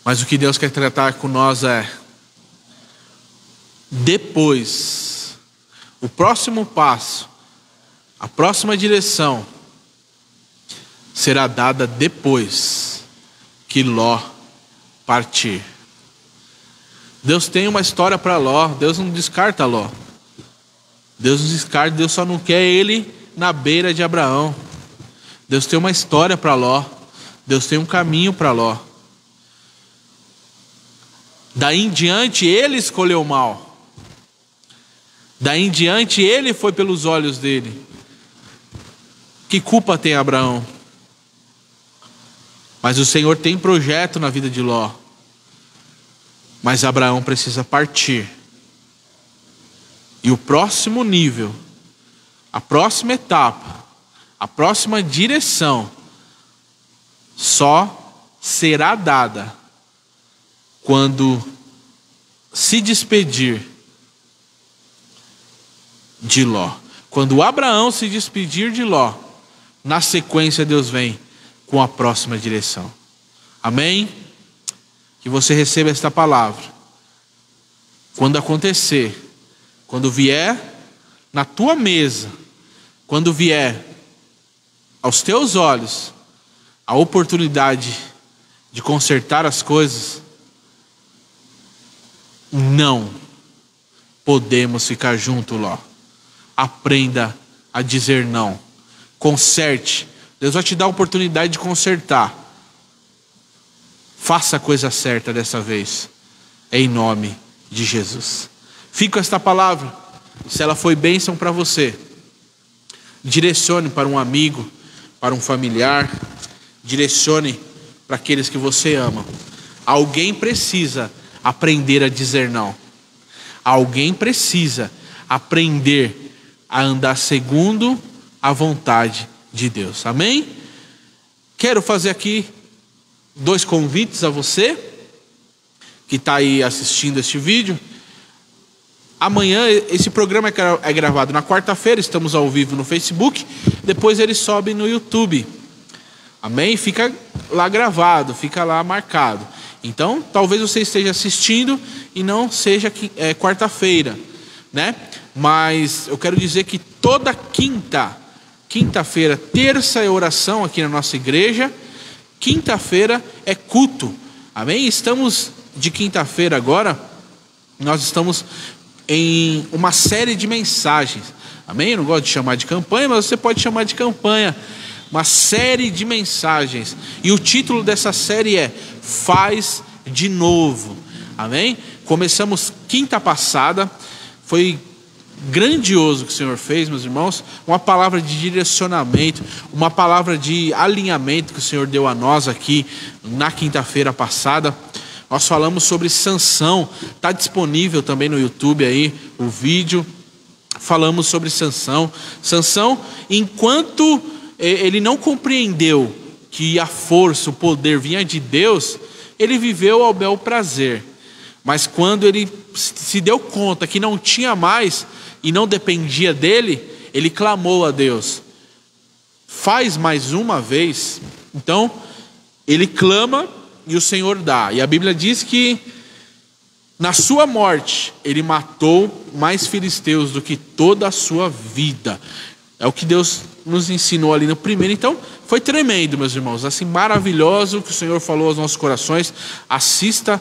Mas o que Deus quer tratar com nós é: depois, o próximo passo, a próxima direção, será dada depois que Ló partir. Deus tem uma história para Ló. Deus não descarta Ló. Deus não descarta. Deus só não quer ele na beira de Abraão. Deus tem uma história para Ló. Deus tem um caminho para Ló. Daí em diante ele escolheu o mal. Daí em diante ele foi pelos olhos dele. Que culpa tem Abraão? Mas o Senhor tem projeto na vida de Ló. Mas Abraão precisa partir. E o próximo nível, a próxima etapa, a próxima direção só será dada quando se despedir de Ló. Quando Abraão se despedir de Ló, na sequência Deus vem com a próxima direção. Amém? Que você receba esta palavra. Quando acontecer, quando vier na tua mesa, quando vier aos teus olhos a oportunidade de consertar as coisas, não podemos ficar junto, Ló. Aprenda a dizer não. Conserte. Deus vai te dar a oportunidade de consertar. Faça a coisa certa dessa vez. Em nome de Jesus. Fica com esta palavra. Se ela foi bênção para você, direcione para um amigo, para um familiar. Direcione para aqueles que você ama. Alguém precisa aprender a dizer não. Alguém precisa aprender a andar segundo a vontade de Deus. Amém? Quero fazer aqui 2 convites a você que está aí assistindo este vídeo. Amanhã esse programa é gravado na quarta-feira, estamos ao vivo no Facebook, depois ele sobe no YouTube. Amém? Fica lá gravado, fica lá marcado. Então, talvez você esteja assistindo e não seja quarta-feira, né? Mas eu quero dizer que toda quinta-feira, terça é oração aqui na nossa igreja, quinta-feira é culto. Amém? Estamos de quinta-feira agora, nós estamos em uma série de mensagens. Amém? Eu não gosto de chamar de campanha, mas você pode chamar de campanha. Uma série de mensagens. E o título dessa série é Faz de Novo. Amém? Começamos quinta passada. Foi grandioso o que o Senhor fez, meus irmãos. Uma palavra de direcionamento, uma palavra de alinhamento que o Senhor deu a nós aqui na quinta-feira passada. Nós falamos sobre Sansão. Está disponível também no YouTube aí o vídeo. Falamos sobre Sansão. Sansão, enquanto ele não compreendeu que a força, o poder vinha de Deus, ele viveu ao bel prazer. Mas quando ele se deu conta que não tinha mais e não dependia dele, ele clamou a Deus. Faz mais uma vez. Então, ele clama e o Senhor dá. E a Bíblia diz que na sua morte, ele matou mais filisteus do que toda a sua vida. É o que Deus nos ensinou ali no primeiro. Então, foi tremendo, meus irmãos. Assim, maravilhoso o que o Senhor falou aos nossos corações. Assista,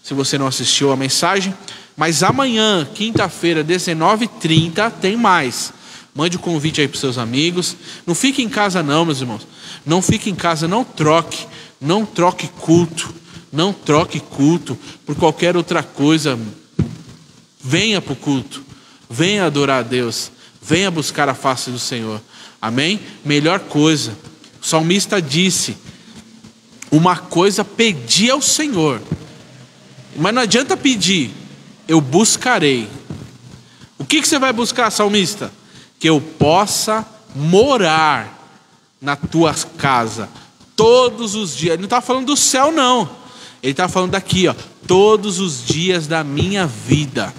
se você não assistiu a mensagem. Mas amanhã, quinta-feira, 19h30, tem mais. Mande o convite aí para os seus amigos. Não fique em casa não, meus irmãos. Não fique em casa, não troque. Não troque culto. Não troque culto por qualquer outra coisa. Venha para o culto. Venha adorar a Deus. Venha buscar a face do Senhor. Amém? Melhor coisa. O salmista disse: uma coisa pedi ao Senhor. Mas não adianta pedir. Eu buscarei. O que você vai buscar, salmista? Que eu possa morar na tua casa todos os dias. Ele não está falando do céu, não. Ele está falando daqui, ó, todos os dias da minha vida.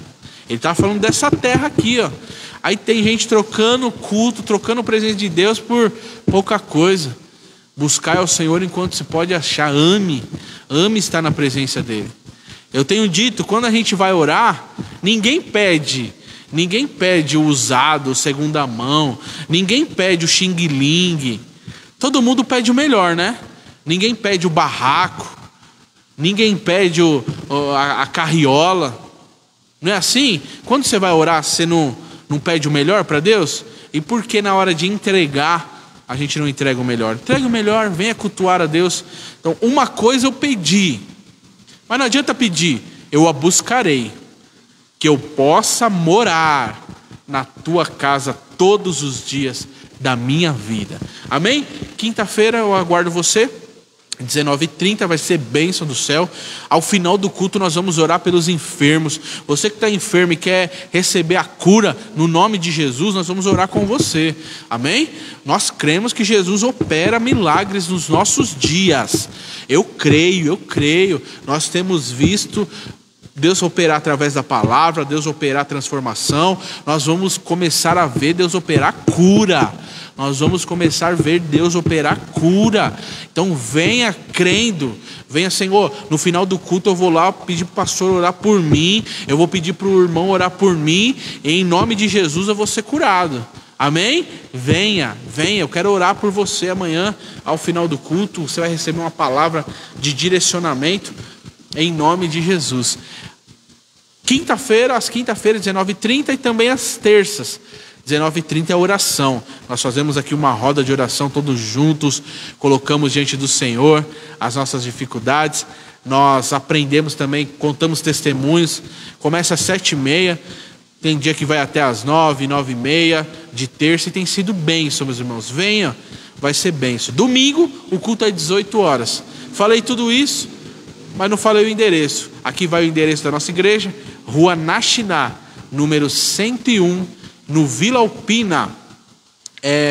Ele está falando dessa terra aqui, ó. Aí tem gente trocando culto, trocando presença de Deus por pouca coisa. Buscar ao Senhor enquanto se pode achar. Ame estar na presença dele. Eu tenho dito, quando a gente vai orar, ninguém pede o usado, o segunda mão, ninguém pede o xing-ling. Todo mundo pede o melhor, né? Ninguém pede o barraco, ninguém pede a carriola. Não é assim? Quando você vai orar, você não pede o melhor para Deus? E por que na hora de entregar, a gente não entrega o melhor? Entrega o melhor, venha cultuar a Deus. Então, uma coisa eu pedi, mas não adianta pedir, eu a buscarei, que eu possa morar na tua casa todos os dias da minha vida. Amém? Quinta-feira eu aguardo você. 19h30 vai ser bênção do céu. Ao final do culto nós vamos orar pelos enfermos. Você que está enfermo e quer receber a cura no nome de Jesus, nós vamos orar com você. Amém? Nós cremos que Jesus opera milagres nos nossos dias. Eu creio. Nós temos visto Deus operar através da palavra, Deus operar transformação. Nós vamos começar a ver Deus operar cura. Nós vamos começar a ver Deus operar cura. Então venha crendo. Venha, Senhor, no final do culto eu vou lá pedir para o pastor orar por mim. Eu vou pedir para o irmão orar por mim. E em nome de Jesus eu vou ser curado. Amém? Venha. Eu quero orar por você amanhã. Ao final do culto você vai receber uma palavra de direcionamento. Em nome de Jesus. Às quinta-feiras, 19h30 e também às terças. 19h30 é a oração. Nós fazemos aqui uma roda de oração todos juntos, colocamos diante do Senhor as nossas dificuldades. Nós aprendemos também, contamos testemunhos. Começa às 7h30, tem dia que vai até às 9h, 9h30 de terça e tem sido bênção, meus irmãos. Venha, vai ser bênção. Domingo, o culto é às 18 horas. Falei tudo isso, mas não falei o endereço. Aqui vai o endereço da nossa igreja, Rua Naxiná, número 101, no Vila Alpina,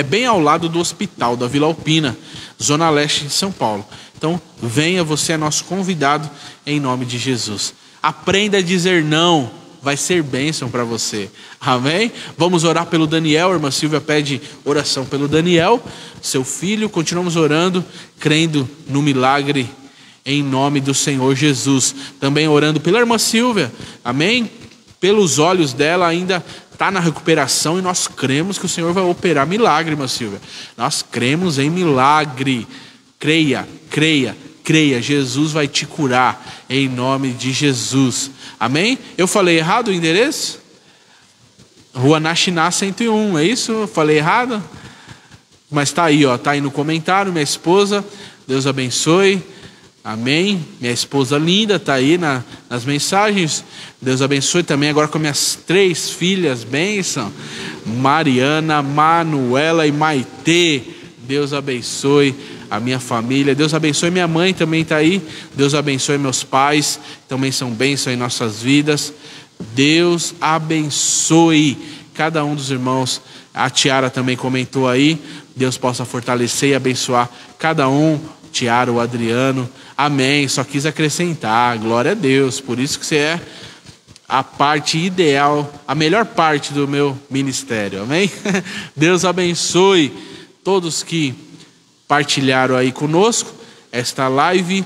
bem ao lado do hospital da Vila Alpina, Zona Leste de São Paulo. Então, venha, você é nosso convidado, em nome de Jesus. Aprenda a dizer não, vai ser bênção para você. Amém? Vamos orar pelo Daniel. A irmã Silvia pede oração pelo Daniel, seu filho. Continuamos orando, crendo no milagre, em nome do Senhor Jesus. Também orando pela irmã Silvia. Amém? Pelos olhos dela ainda está na recuperação e nós cremos que o Senhor vai operar milagre, irmã Silvia. Nós cremos em milagre. Creia. Jesus vai te curar em nome de Jesus. Amém? Eu falei errado o endereço? Rua Naxiná 101, é isso? Eu falei errado? Mas está aí, está aí no comentário. Minha esposa, Deus abençoe. Amém? Minha esposa linda está aí nas mensagens. Deus abençoe também agora com minhas 3 filhas, bênção. Mariana, Manuela e Maitê. Deus abençoe a minha família. Deus abençoe minha mãe, também está aí. Deus abençoe meus pais, também são bênção em nossas vidas. Deus abençoe cada um dos irmãos. A Tiara também comentou aí. Deus possa fortalecer e abençoar cada um. Tiara, o Adriano, amém. Só quis acrescentar, glória a Deus. Por isso que você é a parte ideal, a melhor parte do meu ministério, amém? Deus abençoe todos que partilharam aí conosco esta live.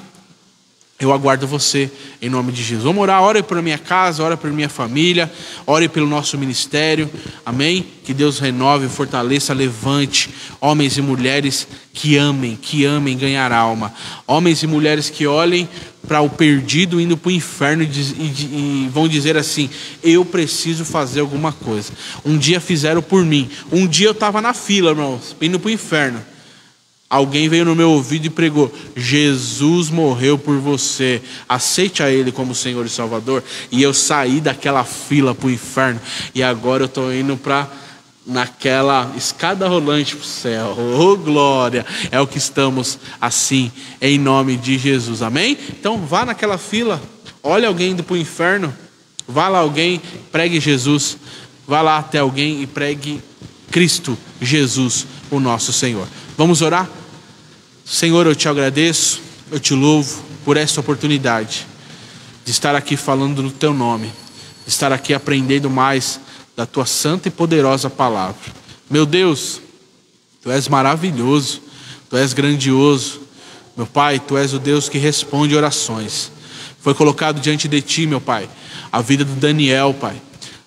Eu aguardo você em nome de Jesus. Vamos orar, ore por minha casa, ore por minha família, ore pelo nosso ministério, amém? Que Deus renove, fortaleça, levante homens e mulheres que amem ganhar alma. Homens e mulheres que olhem para o perdido indo para o inferno e vão dizer assim: eu preciso fazer alguma coisa. Um dia fizeram por mim, um dia eu estava na fila, irmãos, indo para o inferno. Alguém veio no meu ouvido e pregou: Jesus morreu por você, aceite a Ele como Senhor e Salvador. E eu saí daquela fila para o inferno e agora eu estou indo para naquela escada rolante para o céu. Oh glória, é o que estamos assim em nome de Jesus, amém? Então vá naquela fila, olha alguém indo para o inferno, vá lá alguém, pregue Jesus, vá lá até alguém e pregue Cristo Jesus, o nosso Senhor. Vamos orar? Senhor, eu te agradeço, eu te louvo por esta oportunidade de estar aqui falando no teu nome, de estar aqui aprendendo mais da tua santa e poderosa palavra. Meu Deus, tu és maravilhoso, tu és grandioso. Meu Pai, tu és o Deus que responde orações. Foi colocado diante de ti, meu Pai, a vida do Daniel, Pai.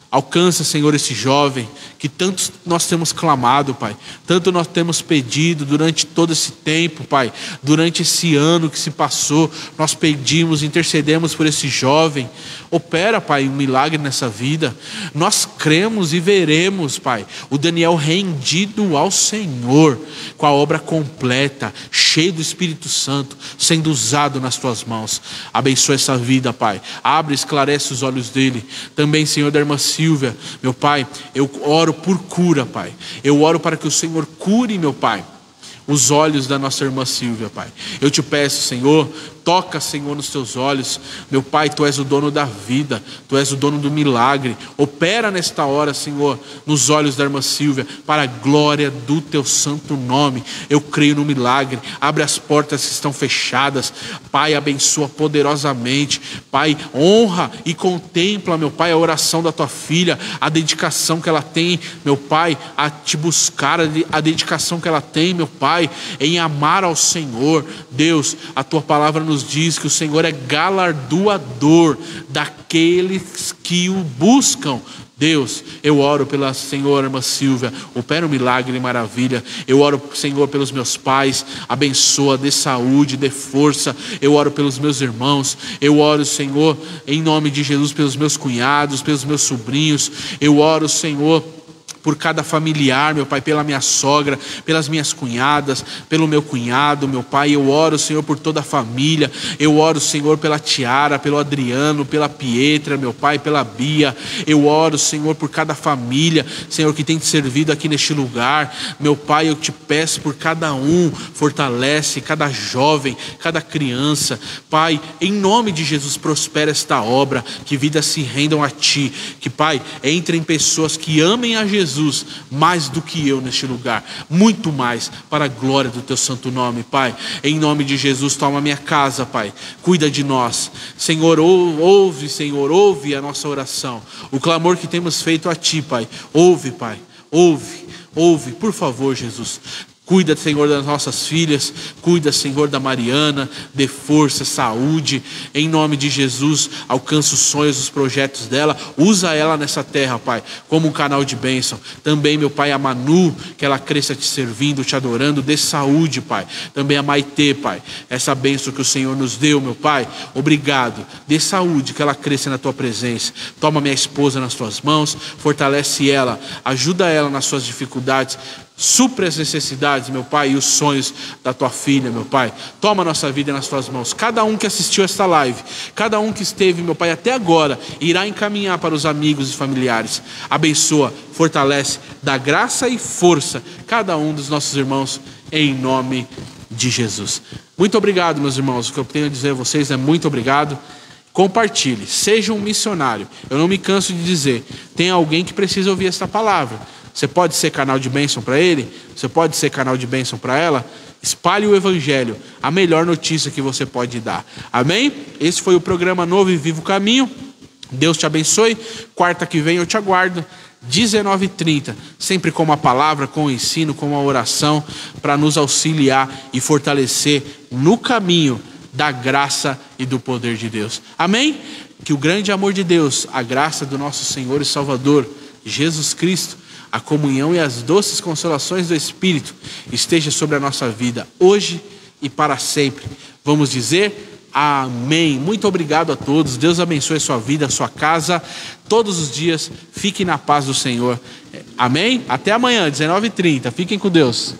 Alcança, Senhor, esse jovem que tanto nós temos clamado, Pai. Tanto nós temos pedido durante todo esse tempo, Pai. Durante esse ano que se passou, nós pedimos, intercedemos por esse jovem. Opera, Pai, um milagre nessa vida. Nós cremos e veremos, Pai, o Daniel rendido ao Senhor, com a obra completa, cheio do Espírito Santo, sendo usado nas Tuas mãos. Abençoa essa vida, Pai. Abre, esclarece os olhos dele. Também, Senhor, da irmã Silvia, meu Pai, eu oro por cura, Pai. Eu oro para que o Senhor cure, meu Pai, os olhos da nossa irmã Silvia, Pai. Eu te peço, Senhor, toca, Senhor, nos teus olhos. Meu Pai, Tu és o dono da vida, Tu és o dono do milagre. Opera nesta hora, Senhor, nos olhos da irmã Silvia, para a glória do Teu santo nome. Eu creio no milagre. Abre as portas que estão fechadas. Pai, abençoa poderosamente. Pai, honra e contempla, meu Pai, a oração da Tua filha, a dedicação que ela tem, meu Pai, a Te buscar, a dedicação que ela tem, meu Pai, em amar ao Senhor. Deus, a Tua palavra nos diz que o Senhor é galardoador daqueles que o buscam. Deus, eu oro pela Senhora irmã Silvia, opera um milagre e maravilha. Eu oro, Senhor, pelos meus pais, abençoa, dê saúde, dê força. Eu oro pelos meus irmãos, eu oro, Senhor, em nome de Jesus, pelos meus cunhados, pelos meus sobrinhos. Eu oro, Senhor, por cada familiar, meu Pai, pela minha sogra, pelas minhas cunhadas, pelo meu cunhado, meu Pai. Eu oro, Senhor, por toda a família. Eu oro, Senhor, pela Tiara, pelo Adriano, pela Pietra, meu Pai, pela Bia. Eu oro, Senhor, por cada família, Senhor, que tem te servido aqui neste lugar. Meu Pai, eu te peço por cada um, fortalece cada jovem, cada criança. Pai, em nome de Jesus, prospera esta obra, que vidas se rendam a Ti, que, Pai, entrem pessoas que amem a Jesus mais do que eu neste lugar, muito mais, para a glória do Teu santo nome, Pai. Em nome de Jesus, toma minha casa, Pai, cuida de nós, Senhor. Ouve, Senhor, ouve a nossa oração, o clamor que temos feito a Ti, Pai. Ouve, Pai, ouve, por favor, Jesus. Cuida, Senhor, das nossas filhas. Cuida, Senhor, da Mariana. Dê força, saúde. Em nome de Jesus, alcança os sonhos, os projetos dela. Usa ela nessa terra, Pai, como um canal de bênção. Também, meu Pai, a Manu, que ela cresça te servindo, te adorando. Dê saúde, Pai. Também a Maitê, Pai. Essa bênção que o Senhor nos deu, meu Pai. Obrigado. Dê saúde, que ela cresça na Tua presença. Toma minha esposa nas Tuas mãos. Fortalece ela. Ajuda ela nas suas dificuldades. Supre as necessidades, meu Pai, e os sonhos da Tua filha, meu Pai. Toma a nossa vida nas Tuas mãos. Cada um que assistiu esta live, cada um que esteve, meu Pai, até agora, irá encaminhar para os amigos e familiares. Abençoa, fortalece, dá graça e força cada um dos nossos irmãos, em nome de Jesus. Muito obrigado, meus irmãos. O que eu tenho a dizer a vocês é muito obrigado. Compartilhe, seja um missionário. Eu não me canso de dizer, tem alguém que precisa ouvir esta palavra. Você pode ser canal de bênção para ele, você pode ser canal de bênção para ela. Espalhe o Evangelho, a melhor notícia que você pode dar. Amém? Esse foi o programa Novo e Vivo Caminho. Deus te abençoe. Quarta que vem eu te aguardo, 19h30, sempre com uma palavra, com o ensino, com uma oração, para nos auxiliar e fortalecer no caminho da graça e do poder de Deus. Amém? Que o grande amor de Deus, a graça do nosso Senhor e Salvador, Jesus Cristo, a comunhão e as doces consolações do Espírito esteja sobre a nossa vida, hoje e para sempre. Vamos dizer amém. Muito obrigado a todos. Deus abençoe a sua vida, a sua casa, todos os dias. Fique na paz do Senhor. Amém? Até amanhã, 19h30. Fiquem com Deus.